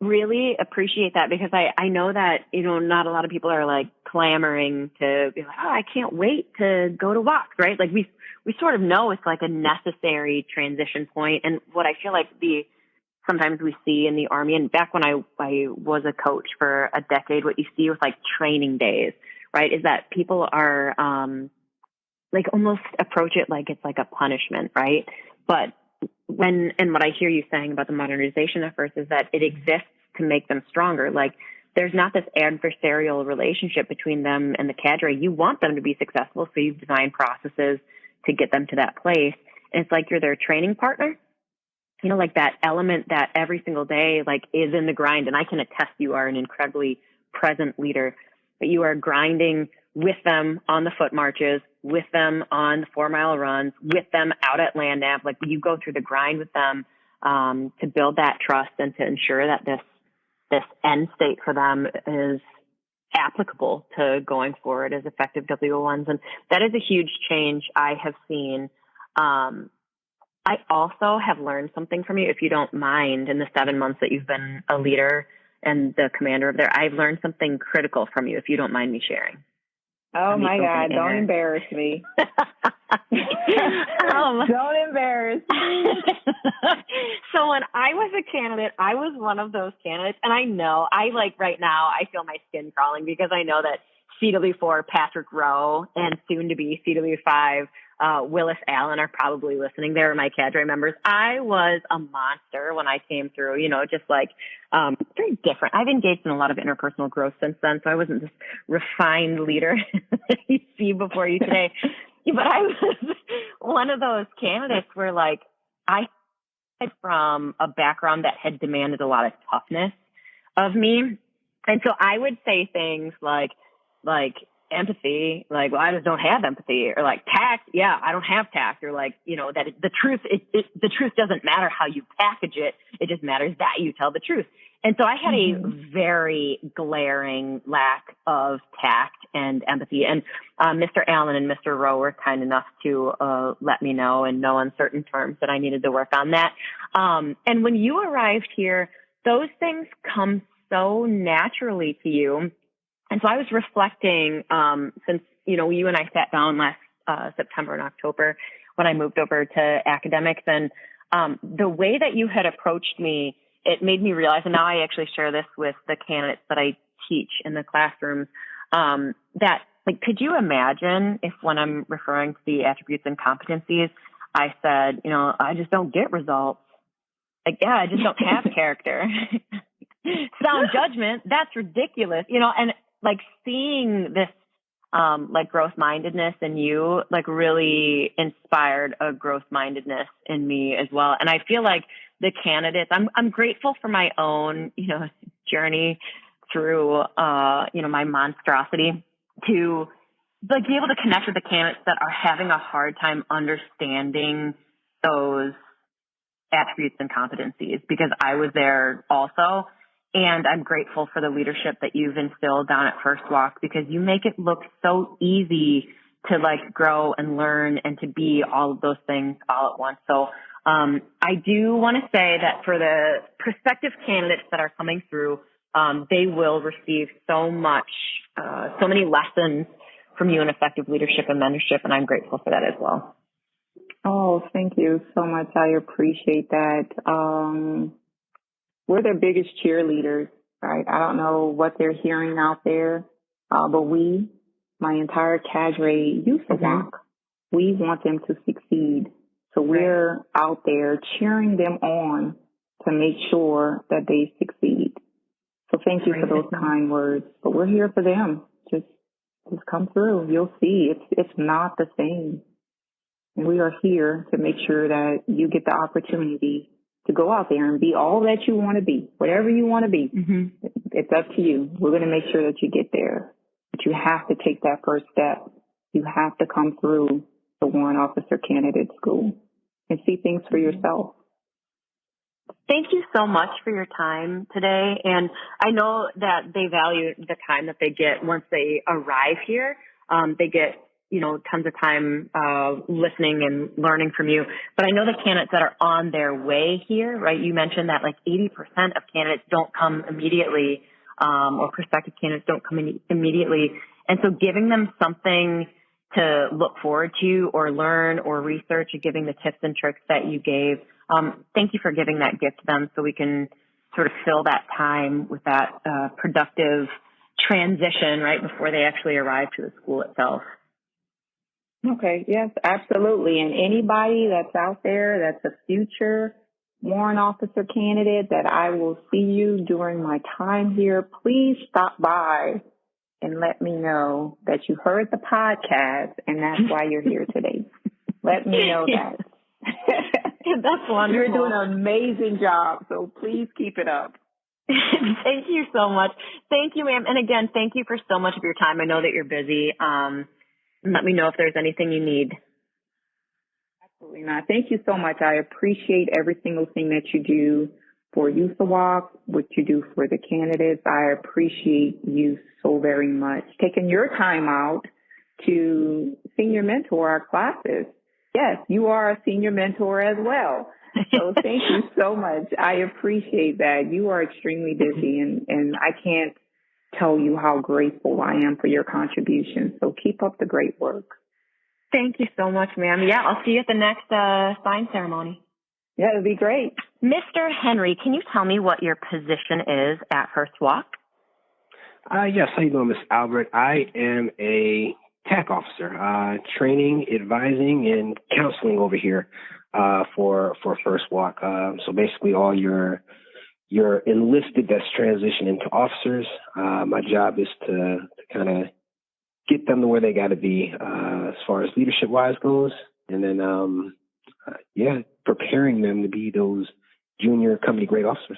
really appreciate that because I know that, not a lot of people are like clamoring to be like, oh, I can't wait to go to WOC, right? Like we sort of know it's like a necessary transition point. And what I feel like sometimes we see in the Army, and back when I was a coach for a decade, what you see with like training days, right, is that people are like almost approach it like it's like a punishment, right? But what I hear you saying about the modernization efforts is that it exists to make them stronger. Like there's not this adversarial relationship between them and the cadre. You want them to be successful, so you've designed processes to get them to that place. And it's like you're their training partner. Like that element that every single day, like, is in the grind. And I can attest you are an incredibly present leader, but you are grinding with them on the foot marches, with them on the 4-mile runs, with them out at land nav. Like you go through the grind with them to build that trust and to ensure that this end state for them is applicable to going forward as effective WO1s. And that is a huge change I have seen. I also have learned something from you, if you don't mind, in the 7 months that you've been a leader and the commander of there. I've learned something critical from you, if you don't mind me sharing. Oh my God, don't embarrass me. Don't embarrass me. So when I was a candidate, I was one of those candidates. And I know, right now, I feel my skin crawling because I know that CW4 Patrick Rowe and soon to be CW5 Willis Allen are probably listening. They were my cadre members. I was a monster when I came through, just like very different. I've engaged in a lot of interpersonal growth since then, so I wasn't this refined leader that you see before you today. But I was one of those candidates where, like, I had from a background that had demanded a lot of toughness of me. And so I would say things like empathy, like, well, I just don't have empathy, or like tact. Yeah, I don't have tact, or like, that the truth, the truth doesn't matter how you package it. It just matters that you tell the truth. And so I had a very glaring lack of tact and empathy. And Mr. Allen and Mr. Rowe were kind enough to let me know in no uncertain terms that I needed to work on that. And when you arrived here, those things come so naturally to you. And so I was reflecting, since, you and I sat down last September and October when I moved over to academics, and the way that you had approached me, it made me realize, and now I actually share this with the candidates that I teach in the classrooms, that, like, could you imagine if when I'm referring to the attributes and competencies, I said, I just don't get results. Like, yeah, I just don't have character. Sound judgment, that's ridiculous, and like seeing this, like growth-mindedness in you, like really inspired a growth-mindedness in me as well. And I feel like the candidates, I'm grateful for my own, journey through, my monstrosity to like be able to connect with the candidates that are having a hard time understanding those attributes and competencies, because I was there also. And I'm grateful for the leadership that you've instilled down at First Walk, because you make it look so easy to like grow and learn and to be all of those things all at once. So I do want to say that for the prospective candidates that are coming through, they will receive so many lessons from you in effective leadership and mentorship, and I'm grateful for that as well. Oh, thank you so much. I appreciate that. We're their biggest cheerleaders, right? I don't know what they're hearing out there, but my entire cadre, youth walk, we want them to succeed. So we're out there cheering them on to make sure that they succeed. So thank you for those kind words. But we're here for them. Just come through. You'll see. It's not the same. And we are here to make sure that you get the opportunity to go out there and be all that you want to be, whatever you want to be. It's up to you. We're going to make sure that you get there. But you have to take that first step. You have to come through the Warrant Officer Candidate School and see things for yourself. Thank you so much for your time today. And I know that they value the time that they get once they arrive here. They get, tons of time listening and learning from you. But I know the candidates that are on their way here, right? You mentioned that like 80% of candidates don't come immediately, or prospective candidates don't come in immediately. And so giving them something to look forward to or learn or research, and giving the tips and tricks that you gave. Thank you for giving that gift to them so we can sort of fill that time with that productive transition right before they actually arrive to the school itself. Okay, yes, absolutely. And anybody that's out there that's a future warrant officer candidate that I will see you during my time here, please stop by and let me know that you heard the podcast and that's why you're here today. Let me know that. That's wonderful. You're doing an amazing job, so please keep it up. Thank you so much. Thank you, ma'am. And again, thank you for so much of your time. I know that you're busy. Let me know if there's anything you need. Absolutely not. Thank you so much. I appreciate every single thing that you do for Youth Walk, what you do for the candidates. I appreciate you so very much. Taking your time out to senior mentor our classes. Yes, you are a senior mentor as well. So thank you so much. I appreciate that. You are extremely busy, and I can't tell you how grateful I am for your contributions. So keep up the great work. Thank you so much, ma'am. Yeah, I'll see you at the next sign ceremony. Yeah, it'd be great. Mr. Henry, can you tell me what your position is at First Walk? Yes, how you doing, Ms. Albert? I am a TAC officer, training, advising, and counseling over here for First Walk. So basically all your enlisted that's transitioned into officers. My job is to kind of get them to where they got to be as far as leadership-wise goes, and then, preparing them to be those junior company grade officers.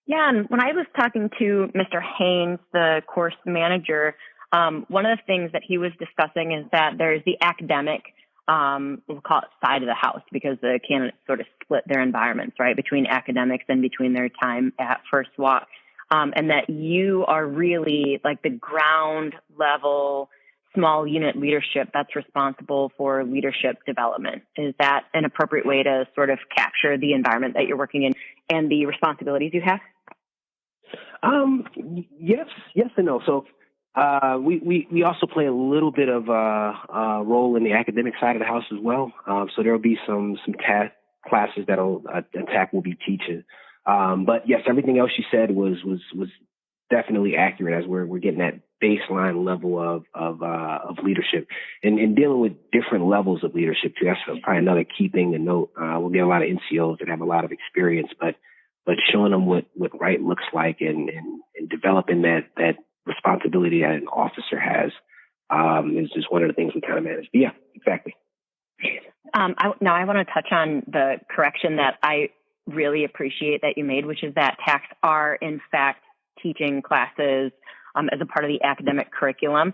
Yeah, and when I was talking to Mr. Haynes, the course manager, one of the things that he was discussing is that there's the academic, we'll call it side of the house, because the candidates sort of split their environments, right, between academics and between their time at First Walk, and that you are really like the ground level small unit leadership that's responsible for leadership development. Is that an appropriate way to sort of capture the environment that you're working in and the responsibilities you have? Yes and no. So we also play a little bit of a role in the academic side of the house as well. So there'll be some TAC classes that'll TAC will be teaching. But yes, everything else you said was definitely accurate, as we're getting that baseline level of leadership and dealing with different levels of leadership too. That's probably another key thing to note. We'll get a lot of NCOs that have a lot of experience, but showing them what right looks like and developing that responsibility that an officer has is just one of the things we kind of manage. But yeah, exactly. Now I want to touch on the correction that I really appreciate that you made, which is that TACs are in fact teaching classes as a part of the academic curriculum.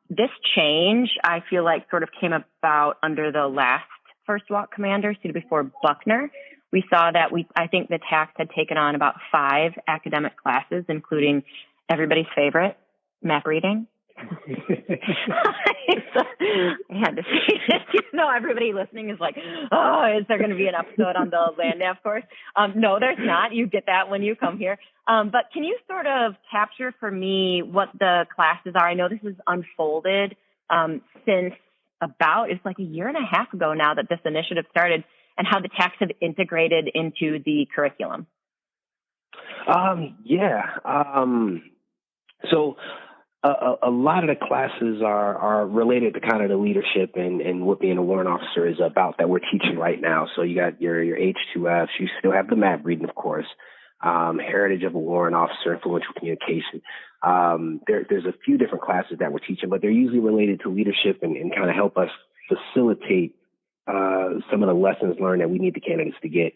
This change, I feel like, sort of came about under the last First WOC commander, CW4 Buckner. We saw that I think the TACs had taken on about 5 academic classes, including everybody's favorite, map reading. I had to say it. Everybody listening is like, oh, is there going to be an episode on the land nav course? No, there's not. You get that when you come here. But can you sort of capture for me what the classes are? I know this is unfolded since it's like a year and a half ago now that this initiative started, and how the TACs have integrated into the curriculum. So a lot of the classes are related to kind of the leadership and what being a warrant officer is about that we're teaching right now. So you got your H2Fs, you still have the map reading, of course, heritage of a warrant officer, influential communication. There's a few different classes that we're teaching, but they're usually related to leadership and kind of help us facilitate some of the lessons learned that we need the candidates to get.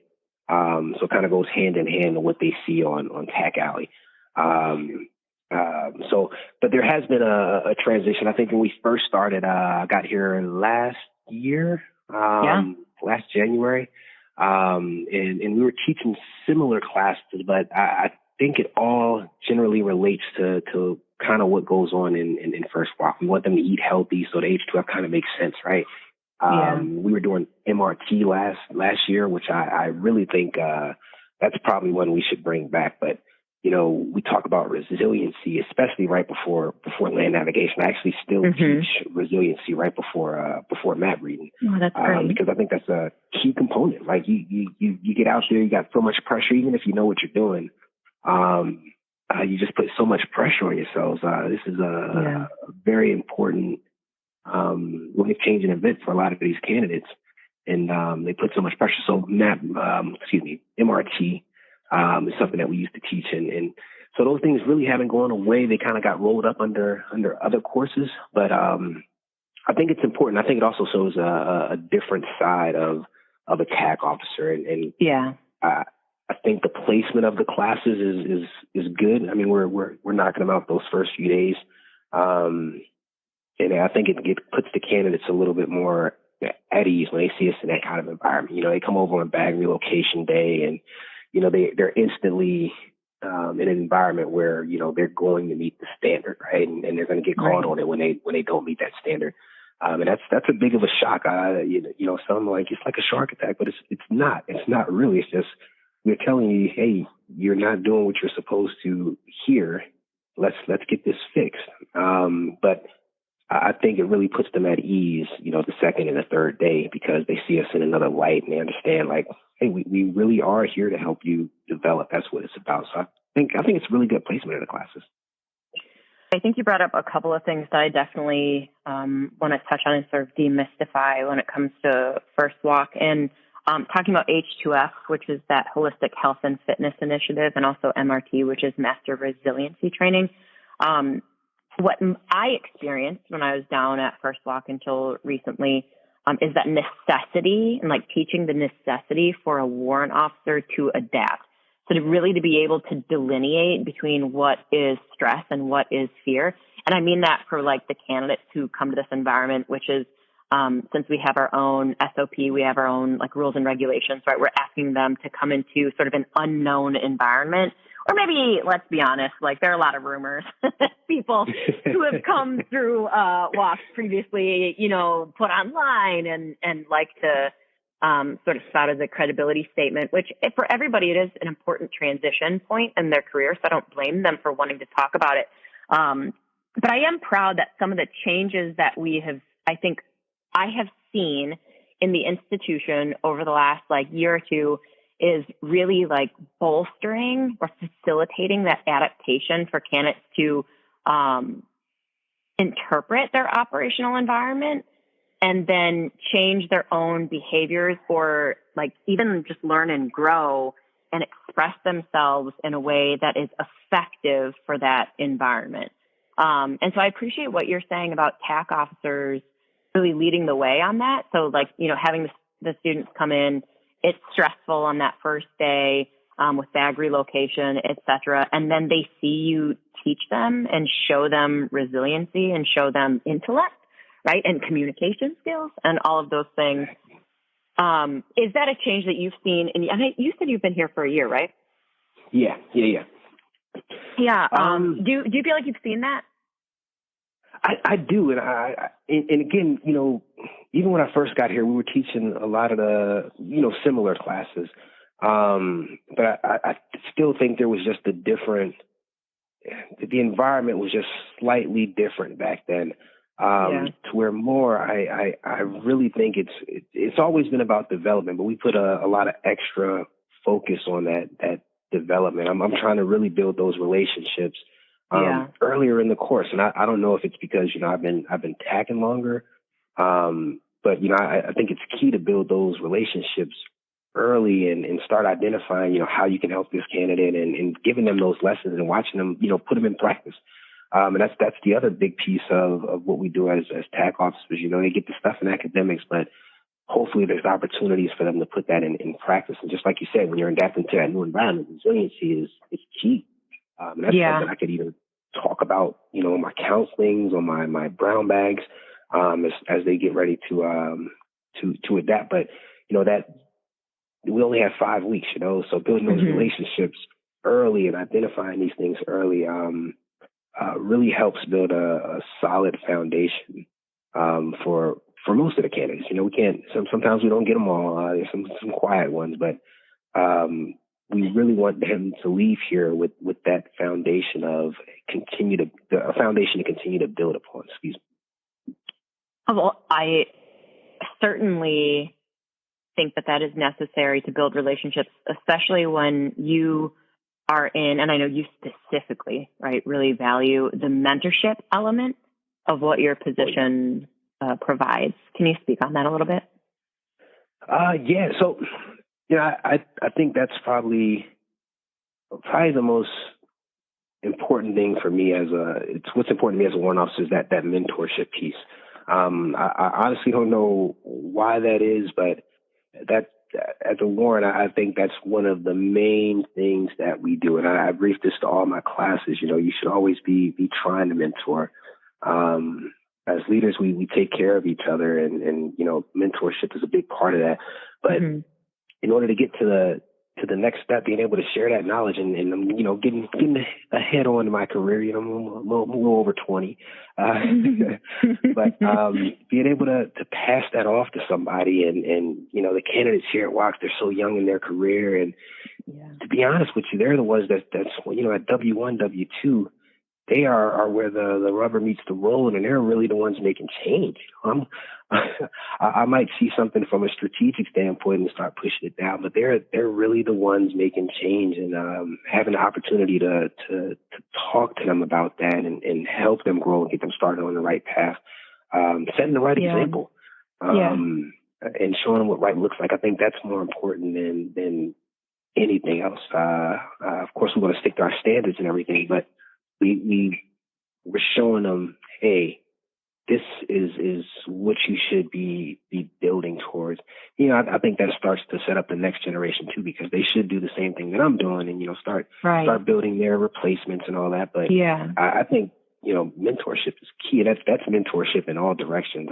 So it kind of goes hand in hand with what they see on TAC Alley. But there has been a transition. I think when we first started, I got here last year, last January, and we were teaching similar classes, but I think it all generally relates to kind of what goes on in First WOC. We want them to eat healthy, so the H2F kind of makes sense, right? We were doing MRT last year, which I really think that's probably one we should bring back. But we talk about resiliency, especially right before land navigation. I actually still teach resiliency right before map reading. Oh, that's great. Because I think that's a key component. Like you get out there, you got so much pressure, even if you know what you're doing. You just put so much pressure on yourselves. This is a very important life-changing event for a lot of these candidates, and they put so much pressure. So MRT. Is something that we used to teach, and so those things really haven't gone away. They kind of got rolled up under other courses, but I think it's important. I think it also shows a different side of a TAC officer, and I think the placement of the classes is good. I mean, we're knocking them out those first few days, and I think it puts the candidates a little bit more at ease when they see us in that kind of environment. They come over on bag relocation day, and they're instantly in an environment where, they're going to meet the standard, right? And they're going to get called on it when they don't meet that standard. And that's a big of a shock. Some like, it's like a shark attack, but it's not. It's not really. It's just, we're telling you, hey, you're not doing what you're supposed to here. Let's get this fixed. But I think it really puts them at ease, the second and the third day, because they see us in another light and they understand, like, hey, we really are here to help you develop. That's what it's about. So I think it's really good placement of the classes. I think you brought up a couple of things that I definitely want to touch on and sort of demystify when it comes to First WOC. And talking about H2F, which is that Holistic Health and Fitness Initiative, and also MRT, which is Master Resiliency Training. What I experienced when I was down at First WOC until recently is that necessity, and like teaching the necessity for a warrant officer to adapt. So to be able to delineate between what is stress and what is fear. And I mean that for like the candidates who come to this environment, which is, since we have our own SOP, we have our own like rules and regulations, right? We're asking them to come into sort of an unknown environment. Or maybe, let's be honest, like there are a lot of rumors. People who have come through WOC previously, put online and like to sort of spout as a credibility statement, which for everybody it is an important transition point in their career. So I don't blame them for wanting to talk about it. But I am proud that some of the changes that I have seen in the institution over the last like year or two is really like bolstering or facilitating that adaptation for candidates to interpret their operational environment and then change their own behaviors, or like even just learn and grow and express themselves in a way that is effective for that environment. And so I appreciate what you're saying about TAC officers really leading the way on that. So like, having the students come in it's stressful on that first day with bag relocation, et cetera. And then they see you teach them and show them resiliency and show them intellect, right? And communication skills and all of those things. Is that a change that you've seen? And you said you've been here for a year, right? Yeah. Yeah. Do you feel like you've seen that? I do, and and again, even when I first got here, we were teaching a lot of the similar classes, but I still think there was just the environment was just slightly different back then. To where more, I really think it's always been about development, but we put a lot of extra focus on that development. I'm trying to really build those relationships earlier in the course, and I don't know if it's because I've been tagging longer, but I think it's key to build those relationships early and start identifying how you can help this candidate and giving them those lessons and watching them put them in practice. And that's the other big piece of what we do as tag officers. They get the stuff in academics, but hopefully there's opportunities for them to put that in practice. And just like you said, when you're adapting to that new environment, resiliency is key. And that's something I could either talk about, in my counselings, on my brown bags, as they get ready to adapt. But that we only have 5 weeks, so building those relationships early and identifying these things early really helps build a solid foundation for most of the candidates. We can't. Sometimes we don't get them all. There's some quiet ones, but we really want them to leave here with that foundation of a foundation to continue to build upon. Excuse me. Well, I certainly think that is necessary to build relationships, especially when you are in, and I know you specifically, right, really value the mentorship element of what your position provides. Can you speak on that a little bit? Yeah. So, I think that's probably the most important thing for me it's what's important to me as a warrant officer is that mentorship piece. I honestly don't know why that is, but that as a warrant, I think that's one of the main things that we do. And I brief this to all my classes. You should always be trying to mentor. As leaders, we take care of each other, and mentorship is a big part of that. But in order to get to the next step, being able to share that knowledge and getting ahead on in my career, I'm a little over 20, but being able to pass that off to somebody and the candidates here at WOC, they're so young in their career, and to be honest with you, they're the ones that's at W1, W2. They are where the rubber meets the road, and they're really the ones making change. I might see something from a strategic standpoint and start pushing it down, but they're really the ones making change, and having the opportunity to talk to them about that and help them grow and get them started on the right path, setting the right example, and showing them what right looks like. I think that's more important than anything else. Of course, we want to stick to our standards and everything, but we're showing them, hey, this is what you should be building towards. I think that starts to set up the next generation too, because they should do the same thing that I'm doing and start building their replacements and all that. But I think mentorship is key. That's mentorship in all directions.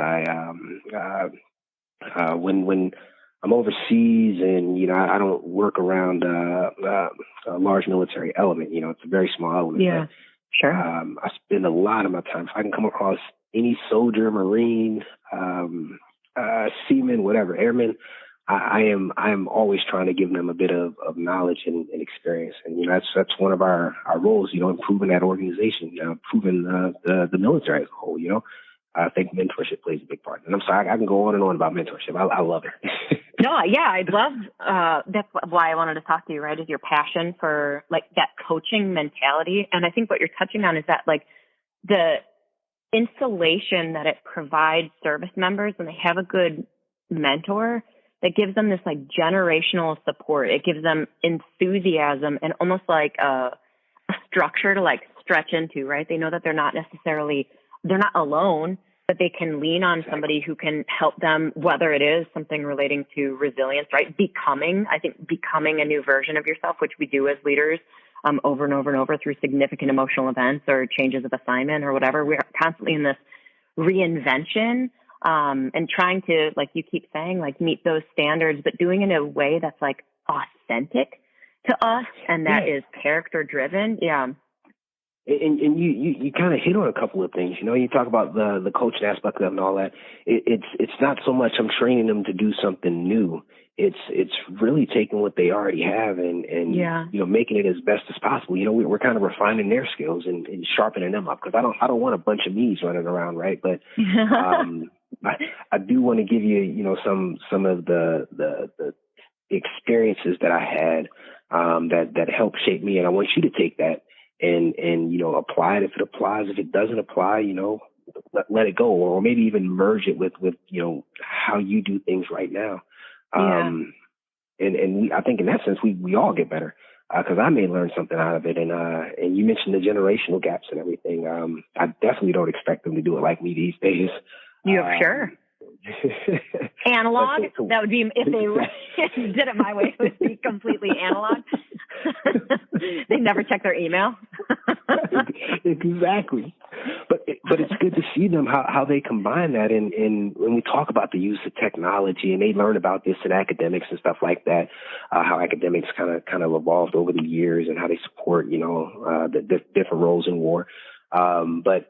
When I'm overseas and I don't work around a large military element. It's a very small element. Yeah. Sure. I spend a lot of my time. If I can come across any soldier, Marine, seaman, whatever, airman, I am always trying to give them a bit of knowledge and experience. And that's one of our roles. Improving that organization, improving the military as a whole. I think mentorship plays a big part. And I'm sorry, I can go on and on about mentorship. I love it. No, yeah, I'd love, that's why I wanted to talk to you, right, is your passion for, like, that coaching mentality. And I think what you're touching on is that, like, the insulation that it provides service members when they have a good mentor that gives them this, like, generational support. It gives them enthusiasm and almost like a structure to, like, stretch into, right? They know that they're not alone. but they can lean on somebody who can help them, whether it is something relating to resilience, right? Becoming a new version of yourself, which we do as leaders over and over and over through significant emotional events or changes of assignment or whatever. We're constantly in this reinvention and trying to, like you keep saying, like meet those standards, but doing it in a way that's like authentic to us and that is character driven. Yeah. And you kind of hit on a couple of things. You know, you talk about the coaching aspect of it and all that. It's not so much I'm training them to do something new. It's really taking what they already have and you know, making it as best as possible. You know, we're kind of refining their skills and sharpening them up, because I don't want a bunch of me's running around, right? But I do want to give you, you know, some of the experiences that I had that helped shape me, and I want you to take that and you know, apply it if it applies. If it doesn't apply, you know, let it go, or maybe even merge it with you know, how you do things right now. And I think in that sense we all get better, because I may learn something out of it. And you mentioned the generational gaps and everything. I definitely don't expect them to do it like me these days. Yeah, sure. Analog? That would be, if they did it my way, it would be completely analog. They never check their email. Exactly. But it's good to see them, how they combine that. And when we talk about the use of technology, and they learn about this in academics and stuff like that, how academics kind of evolved over the years and how they support, you know, the different roles in war. But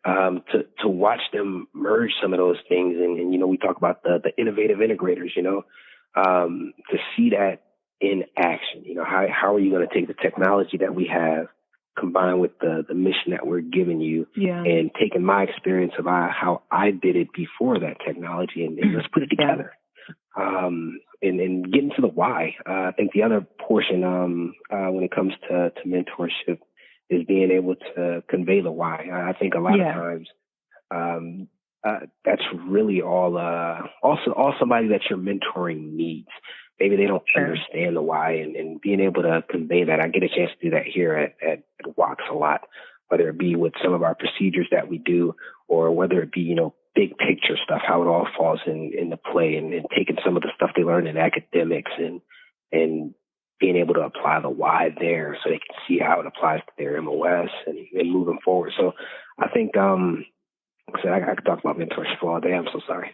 to watch them merge some of those things, and you know, we talk about the innovative integrators, you know, to see that in action. You know, how are you going to take the technology that we have, combined with the mission that we're giving you, and taking my experience of how I did it before that technology, and let's put it together. And getting to the why. I think the other portion when it comes to mentorship is being able to convey the why. I think a lot of times that's really all somebody that you're mentoring needs. Maybe they don't understand the why, and being able to convey that. I get a chance to do that here at WOC a lot, whether it be with some of our procedures that we do, or whether it be, you know, big picture stuff, how it all falls into play, and taking some of the stuff they learn in academics and being able to apply the why there, so they can see how it applies to their MOS and moving forward. So I think, I could talk about mentorship all day. I'm so sorry.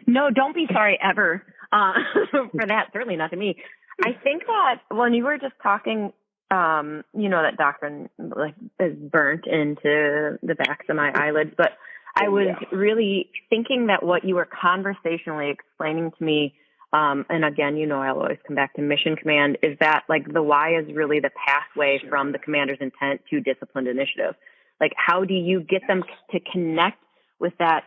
No, don't be sorry ever for that. Certainly not to me. I think that when you were just talking, you know, that doctrine like is burnt into the backs of my eyelids, but I was really thinking that what you were conversationally explaining to me, and again, you know, I'll always come back to mission command, is that like the why is really the pathway from the commander's intent to disciplined initiative. Like, how do you get them to connect with that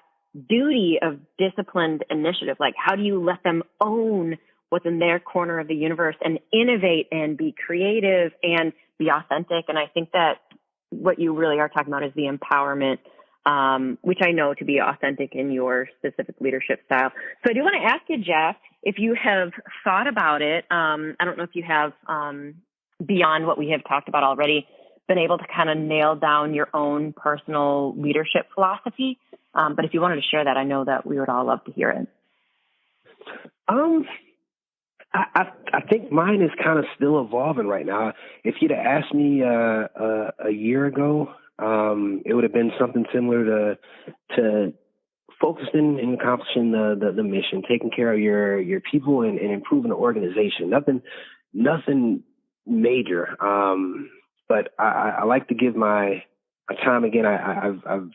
duty of disciplined initiative? Like, how do you let them own what's in their corner of the universe and innovate and be creative and be authentic? And I think that what you really are talking about is the empowerment, which I know to be authentic in your specific leadership style. So I do want to ask you, Jeff, if you have thought about it. I don't know if you have, beyond what we have talked about already, been able to kind of nail down your own personal leadership philosophy. But if you wanted to share that, I know that we would all love to hear it. I think mine is kind of still evolving right now. If you'd have asked me a year ago, it would have been something similar to focusing and accomplishing the mission, taking care of your people and improving the organization. Nothing major. But I like to give my time again. I've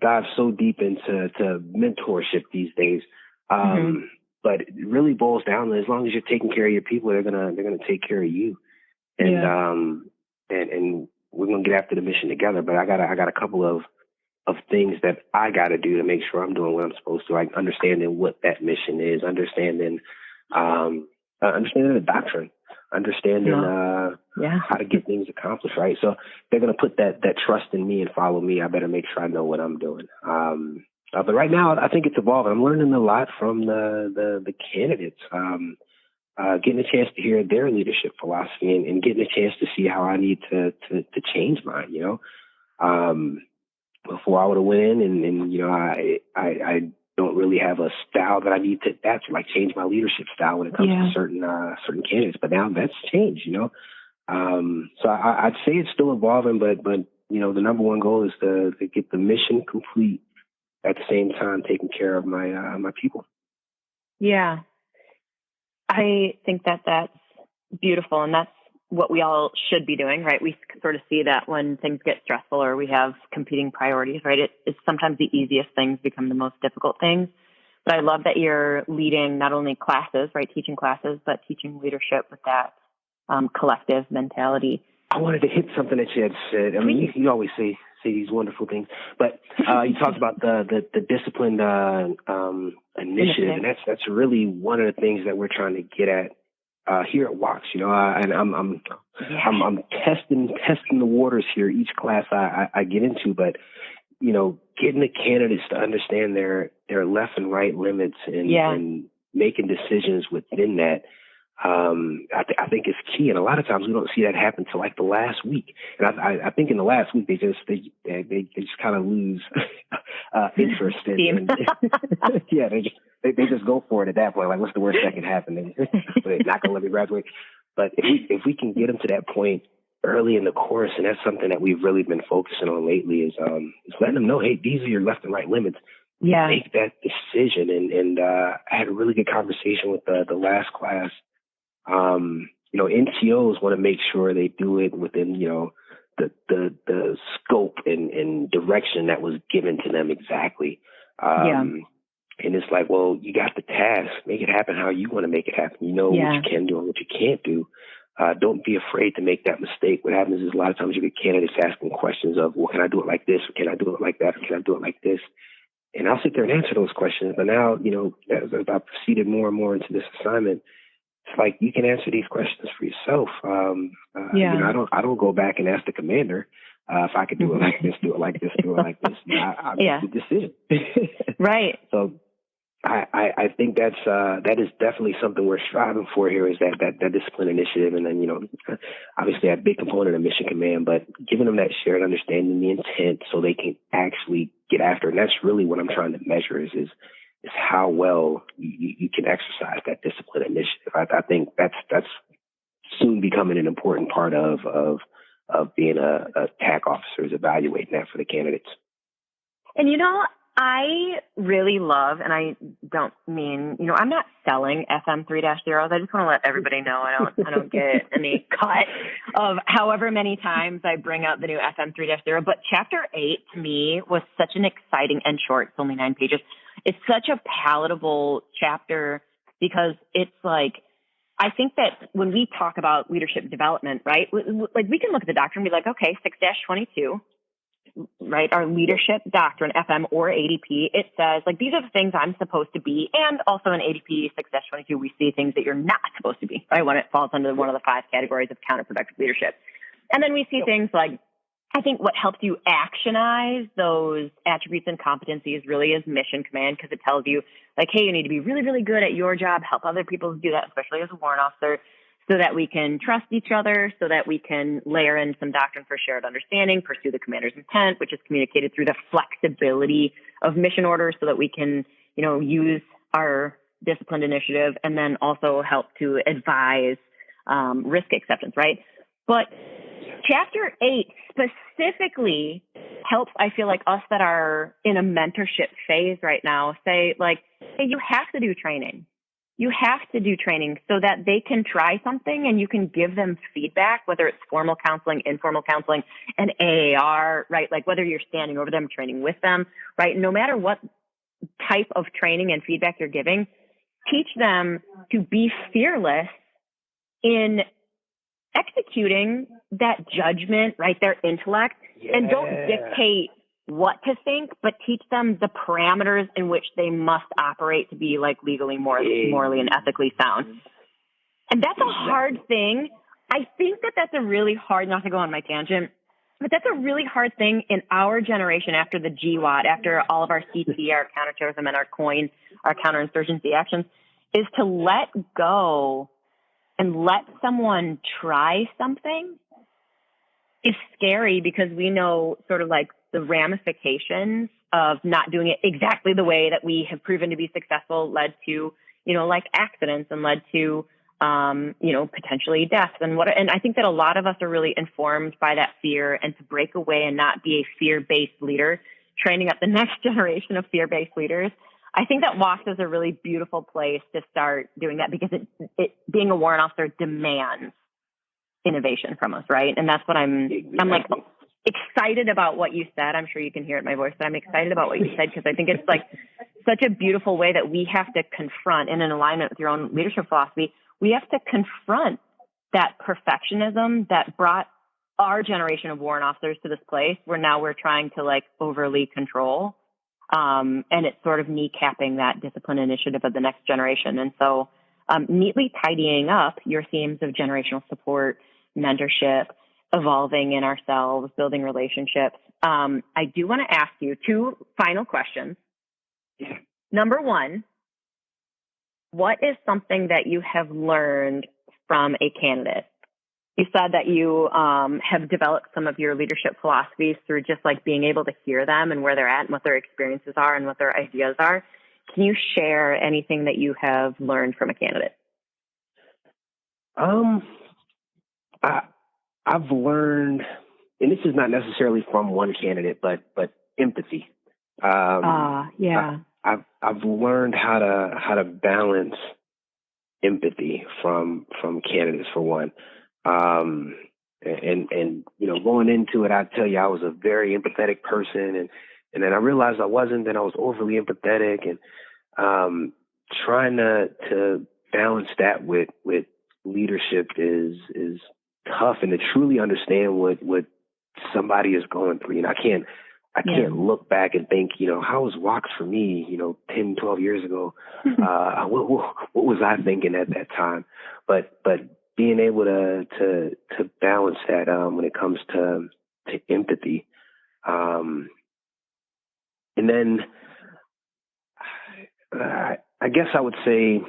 dived so deep into mentorship these days. But it really boils down to, as long as you're taking care of your people, they're gonna take care of you. And and we're gonna get after the mission together. But I got a couple of things that I got to do to make sure I'm doing what I'm supposed to, like understanding what that mission is, understanding the doctrine, understanding how to get things accomplished, right? So they're going to put that trust in me and follow me. I better make sure I know what I'm doing. But right now, I think it's evolving. I'm learning a lot from the candidates, getting a chance to hear their leadership philosophy and getting a chance to see how I need to change mine, you know? before I would have went in, and I don't really have a style that I need to adapt to, like change my leadership style when it comes to certain candidates. But now that's changed, So I'd say it's still evolving, but the number one goal is to get the mission complete at the same time taking care of my people. Yeah. I think that that's beautiful, and that's what we all should be doing, right? We sort of see that when things get stressful or we have competing priorities, right? It's sometimes the easiest things become the most difficult things. But I love that you're leading not only classes, right, teaching classes, but teaching leadership with that collective mentality. I wanted to hit something that you had said. I mean, you always say these wonderful things, but you talked about the disciplined initiative, and that's really one of the things that we're trying to get at here at WOC. And I'm testing the waters here each class I get into, but getting the candidates to understand their left and right limits and making decisions within that. I think it's key, and a lot of times we don't see that happen till like the last week. And I think in the last week they just kind of lose interest. They just go for it at that point. Like, what's the worst that can happen? They're not gonna let me graduate. But if we can get them to that point early in the course, and that's something that we've really been focusing on lately, is letting them know, hey, these are your left and right limits. Yeah. Make that decision. And I had a really good conversation with the last class. NTOs want to make sure they do it within, the scope and direction that was given to them exactly. And it's like, well, you got the task, make it happen how you want to make it happen. What you can do and what you can't do. Don't be afraid to make that mistake. What happens is a lot of times you get candidates asking questions of, well, can I do it like this? Or can I do it like that? Or can I do it like this? And I'll sit there and answer those questions. But now, as I proceeded more and more into this assignment, it's like you can answer these questions for yourself. I don't go back and ask the commander if I could do it like this, do it like this, do it like this. I make the decision. Right. So I think that is definitely something we're striving for here, is that discipline initiative, and then obviously a big component of mission command, but giving them that shared understanding, the intent, so they can actually get after it. And that's really what I'm trying to measure is how well you can exercise that discipline initiative. I think that's soon becoming an important part of being a TAC officer, is evaluating that for the candidates. And I really love, and I don't mean, I'm not selling FM 3-0s. I just want to let everybody know I don't get any cut of however many times I bring up the new FM 3-0. But Chapter 8 to me was such an exciting, and short, it's only 9 pages. It's such a palatable chapter because it's like, I think that when we talk about leadership development, right, like we can look at the doctrine and be like, okay, 6-22. Right, our leadership doctrine, FM or ADP, it says, like, these are the things I'm supposed to be. And also in ADP 6-22, we see things that you're not supposed to be, right, when it falls under one of the 5 categories of counterproductive leadership. And then we see things like, I think what helps you actionize those attributes and competencies really is mission command, because it tells you, like, hey, you need to be really, really good at your job, help other people do that, especially as a warrant officer, so that we can trust each other, so that we can layer in some doctrine for shared understanding, pursue the commander's intent, which is communicated through the flexibility of mission orders, so that we can, use our disciplined initiative, and then also help to advise risk acceptance, right? But Chapter 8 specifically helps, I feel like, us that are in a mentorship phase right now say, like, hey, you have to do training. You have to do training so that they can try something and you can give them feedback, whether it's formal counseling, informal counseling, and AAR, right? Like whether you're standing over them, training with them, right? No matter what type of training and feedback you're giving, teach them to be fearless in executing that judgment, right? Their intellect, and don't dictate what to think, but teach them the parameters in which they must operate to be like legally, morally, and ethically sound. And that's a hard thing. I think that's a really hard, not to go on my tangent, but that's a really hard thing in our generation after the GWOT, after all of our CT, our counterterrorism, and our COIN, our counterinsurgency actions, is to let go and let someone try something is scary, because we know sort of like the ramifications of not doing it exactly the way that we have proven to be successful led to, like accidents and led to, potentially deaths and I think that a lot of us are really informed by that fear, and to break away and not be a fear-based leader, training up the next generation of fear-based leaders. I think that WOC is a really beautiful place to start doing that, because it being a warrant officer demands innovation from us, right? And that's what I'm like excited about what you said. I'm sure you can hear it in my voice, but I'm excited about what you said, because I think it's like such a beautiful way that we have to confront, in an alignment with your own leadership philosophy, we have to confront that perfectionism that brought our generation of warrant officers to this place where now we're trying to like overly control. And it's sort of kneecapping that discipline initiative of the next generation. And so neatly tidying up your themes of generational support, mentorship, evolving in ourselves, building relationships. I do want to ask you 2 final questions. Number 1, what is something that you have learned from a candidate? You said that you have developed some of your leadership philosophies through just like being able to hear them and where they're at and what their experiences are and what their ideas are. Can you share anything that you have learned from a candidate? I've learned, and this is not necessarily from one candidate, but empathy. Yeah. I've learned how to balance empathy from candidates, for one. And going into it, I tell you, I was a very empathetic person, and then I realized I wasn't. Then I was overly empathetic, and trying to balance that with leadership is tough, and to truly understand what somebody is going through. I can't look back and think, how was WOC for me, 10, 12 years ago? What was I thinking at that time? But being able to balance that when it comes to empathy. And then I guess I would say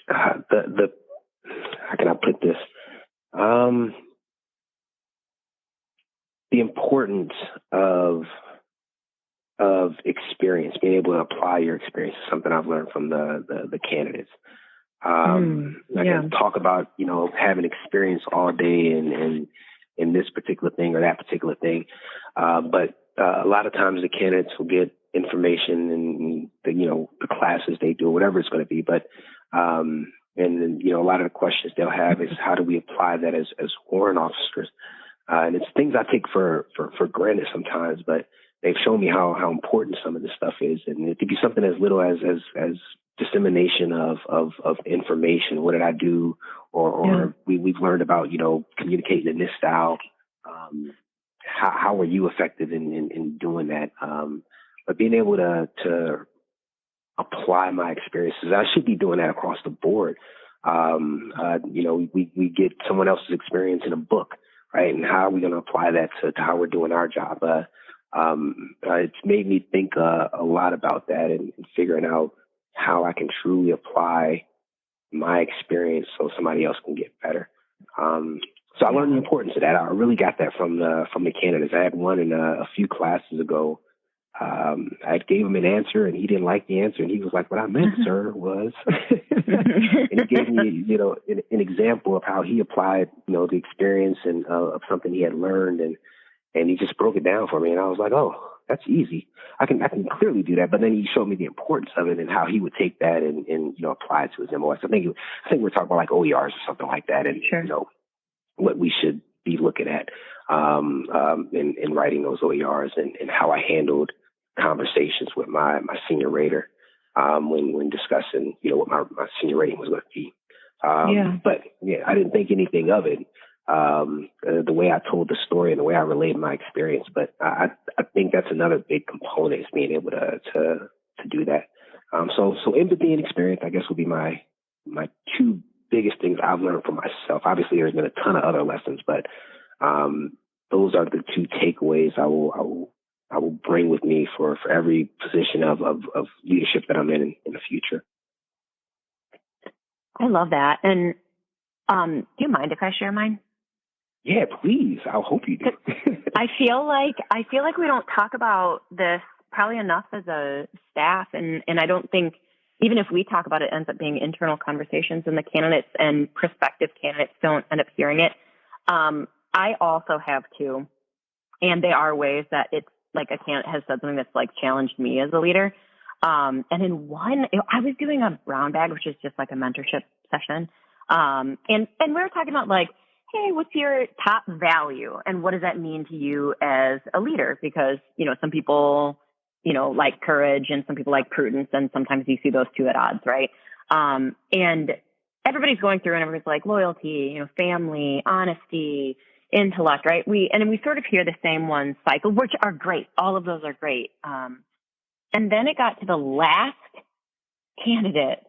the how can I put this? The importance of experience, being able to apply your experience, is something I've learned from the candidates. I can talk about, having experience all day in this particular thing or that particular thing. But a lot of times the candidates will get information in the classes they do, whatever it's going to be. But, and then, a lot of the questions they'll have is, how do we apply that as warrant officers? And it's things I take for granted sometimes, but they've shown me how important some of this stuff is. And it could be something as little as dissemination of information. What did I do? Or we've learned about, communicating in this style. How were you effective in doing that? But being able to apply my experiences, I should be doing that across the board. We get someone else's experience in a book, right? And how are we going to apply that to how we're doing our job? It's made me think a lot about that and figuring out how I can truly apply my experience so somebody else can get better. So I learned the importance of that. I really got that from the candidates. I had one in a few classes ago. I gave him an answer and he didn't like the answer, and he was like, "What I meant, sir, was," and he gave me, an example of how he applied, the experience and of something he had learned, and he just broke it down for me, and I was like, "Oh, that's easy. I can clearly do that." But then he showed me the importance of it and how he would take that and apply it to his MOS. I think we're talking about like OERs or something like that, and what we should be looking at in writing those OERs, and how I handled conversations with my senior rater when discussing what my senior rating was going to be. But I didn't think anything of it. The way I told the story and the way I relayed my experience. But I think that's another big component, is being able to do that. So empathy and experience, I guess, would be my 2 biggest things I've learned from myself. Obviously, there's been a ton of other lessons, but those are the 2 takeaways I will bring with me for every position of leadership that I'm in the future. I love that. And do you mind if I share mine? Yeah, please. I hope you do. I feel like we don't talk about this probably enough as a staff, and I don't think even if we talk about it, it ends up being internal conversations, and the candidates and prospective candidates don't end up hearing it. I also have too, and there are ways that it's like a candidate has said something that's like challenged me as a leader. And in one, I was doing a brown bag, which is just like a mentorship session. And we were talking about like, hey, what's your top value and what does that mean to you as a leader? Because, you know, some people, you know, like courage and some people like prudence, and sometimes you see those two at odds, right? And everybody's going through and everybody's like loyalty, you know, family, honesty, intellect, right? We sort of hear the same ones cycle, which are great. All of those are great. And then it got to the last candidate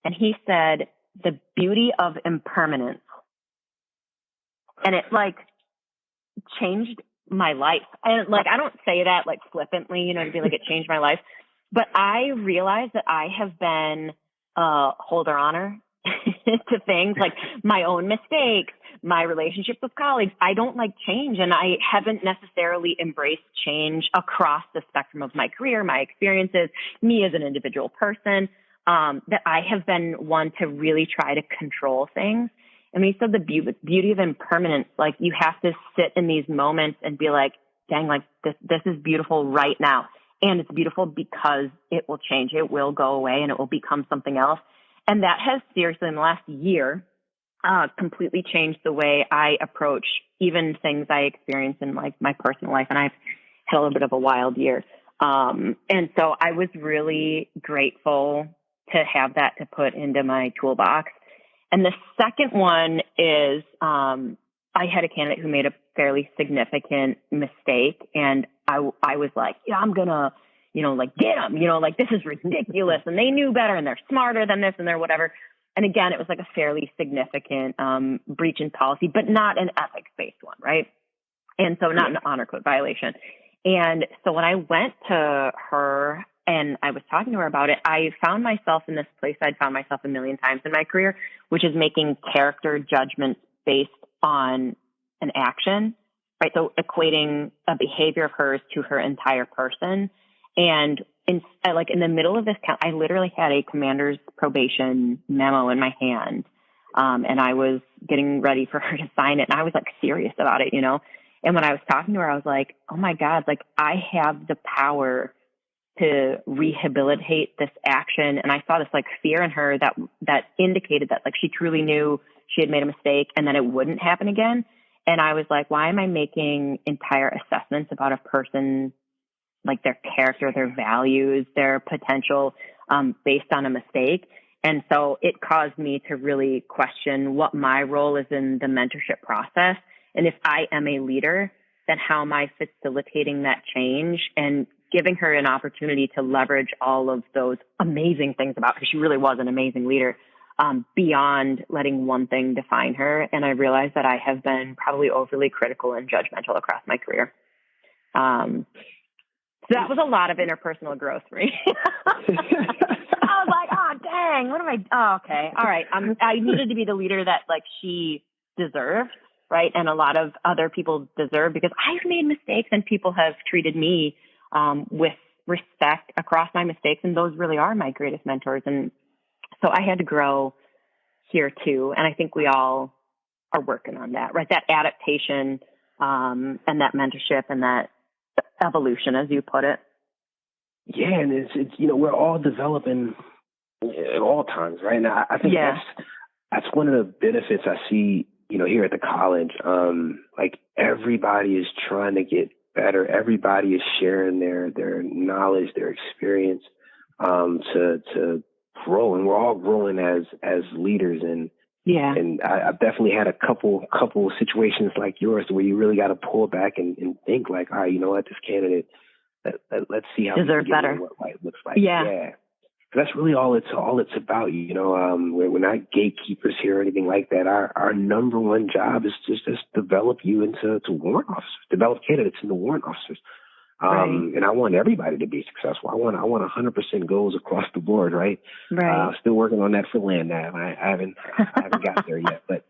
and he said, the beauty of impermanence. And it like changed my life. And like, I don't say that like flippantly, you know, to be like, it changed my life, but I realized that I have been holder honor to things like my own mistakes, my relationships with colleagues. I don't like change, and I haven't necessarily embraced change across the spectrum of my career, my experiences, me as an individual person, that I have been one to really try to control things. And when you said the beauty of impermanence, like you have to sit in these moments and be like, dang, like this is beautiful right now. And it's beautiful because it will change. It will go away and it will become something else. And that has seriously in the last year completely changed the way I approach even things I experience in like my personal life. And I've had a little bit of a wild year. And so I was really grateful to have that to put into my toolbox. And the second one is I had a candidate who made a fairly significant mistake. And I was like, yeah, I'm going to, you know, like get them, you know, like this is ridiculous. And they knew better and they're smarter than this and they're whatever. And again, it was like a fairly significant breach in policy, but not an ethics-based one, right? And so not an honor code violation. And so when I went to her and I was talking to her about it, I found myself in this place I'd found myself a million times in my career, which is making character judgments based on an action, right? So equating a behavior of hers to her entire person. And in the middle of this, I literally had a commander's probation memo in my hand. And I was getting ready for her to sign it. And I was like serious about it, you know? And when I was talking to her, I was like, oh my God, like I have the power to rehabilitate this action. And I saw this like fear in her that indicated that like she truly knew she had made a mistake and that it wouldn't happen again. And I was like, why am I making entire assessments about a person, like their character, their values, their potential, based on a mistake? And so it caused me to really question what my role is in the mentorship process. And if I am a leader, then how am I facilitating that change and giving her an opportunity to leverage all of those amazing things about her? She really was an amazing leader, beyond letting one thing define her. And I realized that I have been probably overly critical and judgmental across my career. So that was a lot of interpersonal growth for me. I was like, oh, dang, what am I? Oh, okay. All right. I needed to be the leader that like she deserved, right? And a lot of other people deserve, because I've made mistakes and people have treated me with respect across my mistakes. And those really are my greatest mentors. And so I had to grow here too. And I think we all are working on that, right? That adaptation and that mentorship and that evolution, as you put it. Yeah, and it's you know, we're all developing at all times, right? And I think that's one of the benefits I see, you know, here at the college. Like everybody is trying to get better. Everybody is sharing their knowledge, their experience, to grow, and we're all growing as leaders. And and I've definitely had a couple situations like yours where you really got to pull back and think like, all right, you know what, this candidate, let's see how deserves better. What life looks like. Yeah. That's really all it's about. You know, we're not gatekeepers here or anything like that. Our number one job is just develop you into warrant officers, develop candidates into warrant officers. Right. And I want everybody to be successful. I want 100% goals across the board, right? Right. Still working on that for land nav. I haven't got there yet, but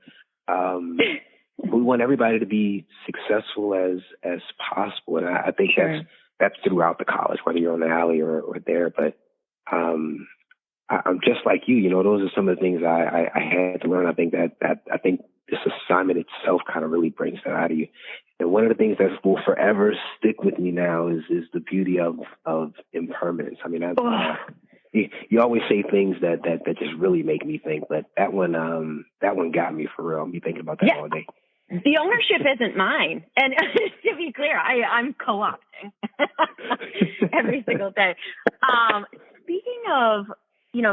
we want everybody to be successful as possible. And I think Sure. that's throughout the college, whether you're on the alley or there. But I'm just like you. You know, those are some of the things I had to learn. I think that I think this assignment itself kind of really brings that out of you. And one of the things that will forever stick with me now is the beauty of impermanence. I mean, you always say things that just really make me think, but that one got me for real. I'll be thinking about that all day. The ownership isn't mine. And to be clear, I'm co-opting every single day. Speaking of,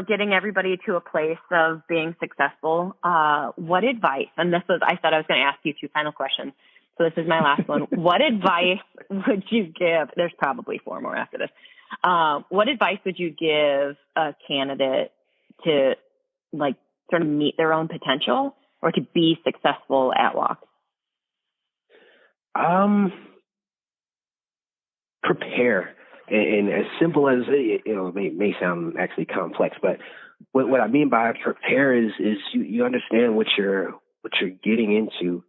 getting everybody to a place of being successful, what advice, and I said I was going to ask you 2 final questions. So this is my last one. What advice would you give? There's probably 4 more after this. What advice would you give a candidate to sort of meet their own potential or to be successful at WOC? Prepare. And as simple as, it may sound actually complex, but what I mean by prepare is you understand what you're getting into.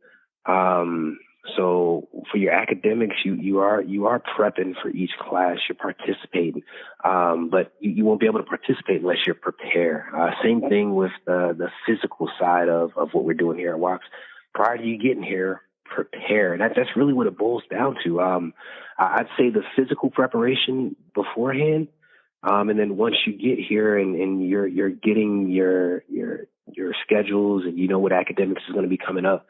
So for your academics, you are prepping for each class, you're participating, but you won't be able to participate unless you're prepared. Same thing with the physical side of what we're doing here at WOC. Prior to you getting here, prepare. That's really what it boils down to. I'd say the physical preparation beforehand, and then once you get here and you're getting your schedules and you know what academics is going to be coming up,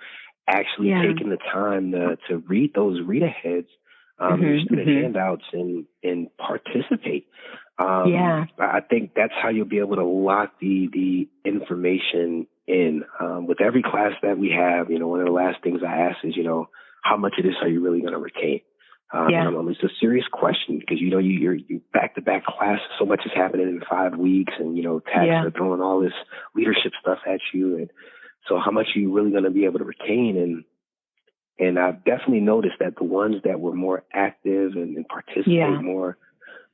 actually taking the time to read those read-aheads, your student handouts, and participate. I think that's how you'll be able to lock the information in. With every class that we have, one of the last things I ask is, how much of this are you really going to retain? It's a serious question because, you're back-to-back classes. So much is happening in 5 weeks, and, tax are throwing all this leadership stuff at you. And so how much are you really going to be able to retain? And I've definitely noticed that the ones that were more active and participate more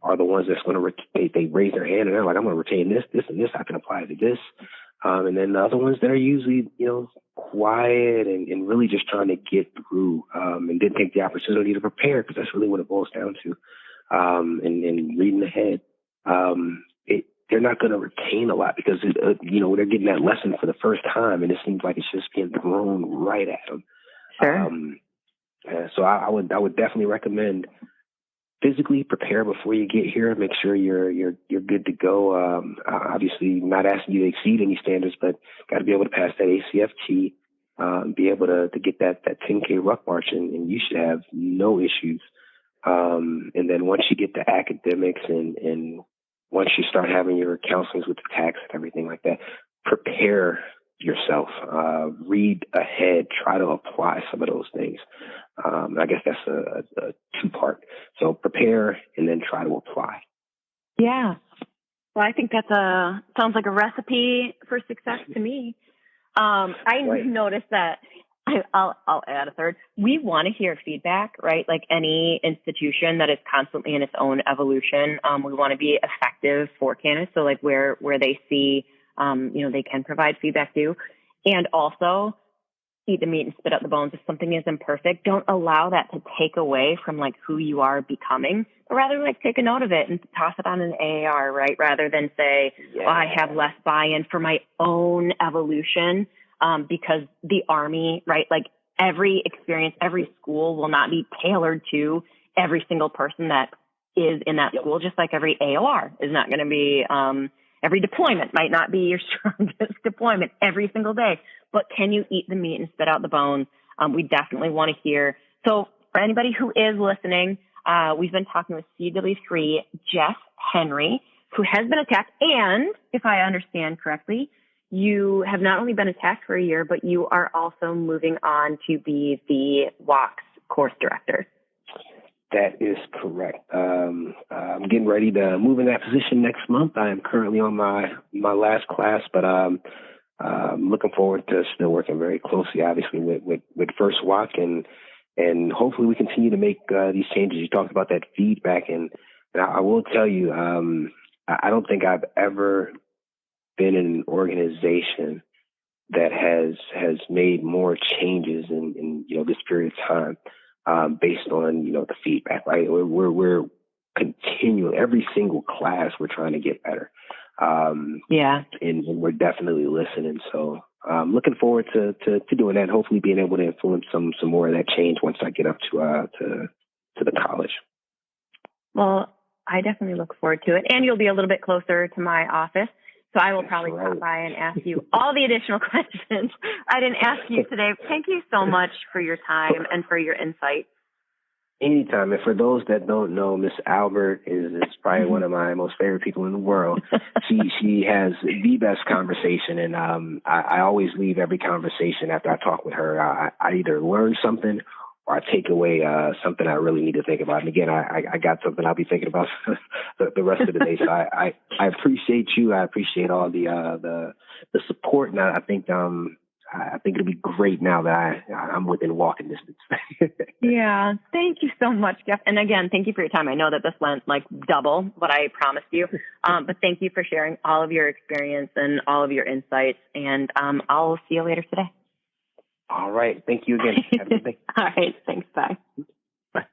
are the ones that's going to they raise their hand and they're like, I'm going to retain this, and this. I can apply to this. And then the other ones that are usually, quiet and really just trying to get through and didn't take the opportunity to prepare, because that's really what it boils down to. And reading ahead, they're not going to retain a lot because, they're getting that lesson for the first time, and it seems like it's just being thrown right at them. Sure. So I would definitely recommend physically prepare before you get here. Make sure you're good to go. Obviously, not asking you to exceed any standards, but got to be able to pass that ACFT, be able to get that 10K ruck march, and you should have no issues. And then once you get the academics and once you start having your counselings with the tax and everything like that, prepare yourself, read ahead, try to apply some of those things. I guess that's a 2-part. So prepare and then try to apply. Yeah. Well, I think sounds like a recipe for success to me. Noticed that I'll add a third. We want to hear feedback, right? Like any institution that is constantly in its own evolution. We want to be effective for candidates. So like where they see, they can provide feedback to, and also eat the meat and spit out the bones. If something is imperfect, don't allow that to take away from like who you are becoming, but rather like take a note of it and toss it on an AAR, right? Rather than say, well, I have less buy-in for my own evolution, because the Army, right? Like every experience, every school will not be tailored to every single person that is in that school, just like every AOR is not going to be, every deployment might not be your strongest deployment every single day, but can you eat the meat and spit out the bones? We definitely want to hear. So for anybody who is listening, we've been talking with CW3 Jeff Henry, who has been attacked. And if I understand correctly, you have not only been attacked for a year, but you are also moving on to be the WOC's course director. That is correct. I'm getting ready to move in that position next month. I am currently on my last class, but I'm looking forward to still working very closely, obviously, with First WOC, and hopefully we continue to make these changes. You talked about that feedback, and I will tell you, I don't think I've ever been in an organization that has made more changes in this period of time, based on the feedback. Right, we're continuing every single class. We're trying to get better. And we're definitely listening. So looking forward to doing that. And hopefully being able to influence some more of that change once I get up to the college. Well, I definitely look forward to it. And you'll be a little bit closer to my office. So I will probably stop by and ask you all the additional questions I didn't ask you today. Thank you so much for your time and for your insight. Anytime. And for those that don't know, Miss Albert is probably one of my most favorite people in the world. She has the best conversation, and I always leave every conversation after I talk with her. I either learn something or I take away something I really need to think about. And again, I got something I'll be thinking about the rest of the day. So I appreciate you. I appreciate all the support, and I think it'll be great now that I'm within walking distance. Yeah, thank you so much, Jeff. And again, thank you for your time. I know that this went like double what I promised you, but thank you for sharing all of your experience and all of your insights. And I'll see you later today. All right. Thank you again. Have a good day. All right. Thanks. Bye. Bye.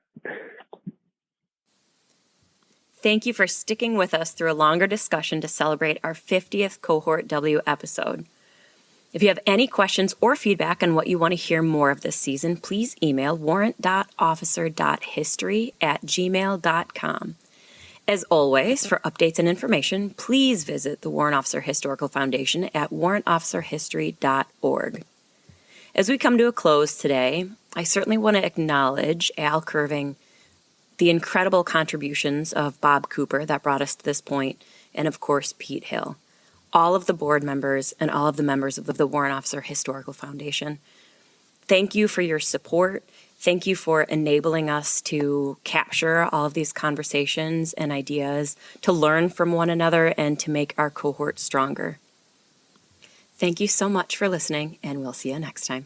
Thank you for sticking with us through a longer discussion to celebrate our 50th Cohort W episode. If you have any questions or feedback on what you want to hear more of this season, please email warrant.officer.history@gmail.com. As always, for updates and information, please visit the Warrant Officer Historical Foundation at warrantofficerhistory.org. As we come to a close today, I certainly want to acknowledge Al Curving, the incredible contributions of Bob Cooper that brought us to this point, and of course, Pete Hill, all of the board members and all of the members of the Warrant Officer Historical Foundation. Thank you for your support. Thank you for enabling us to capture all of these conversations and ideas, to learn from one another, and to make our cohort stronger. Thank you so much for listening, and we'll see you next time.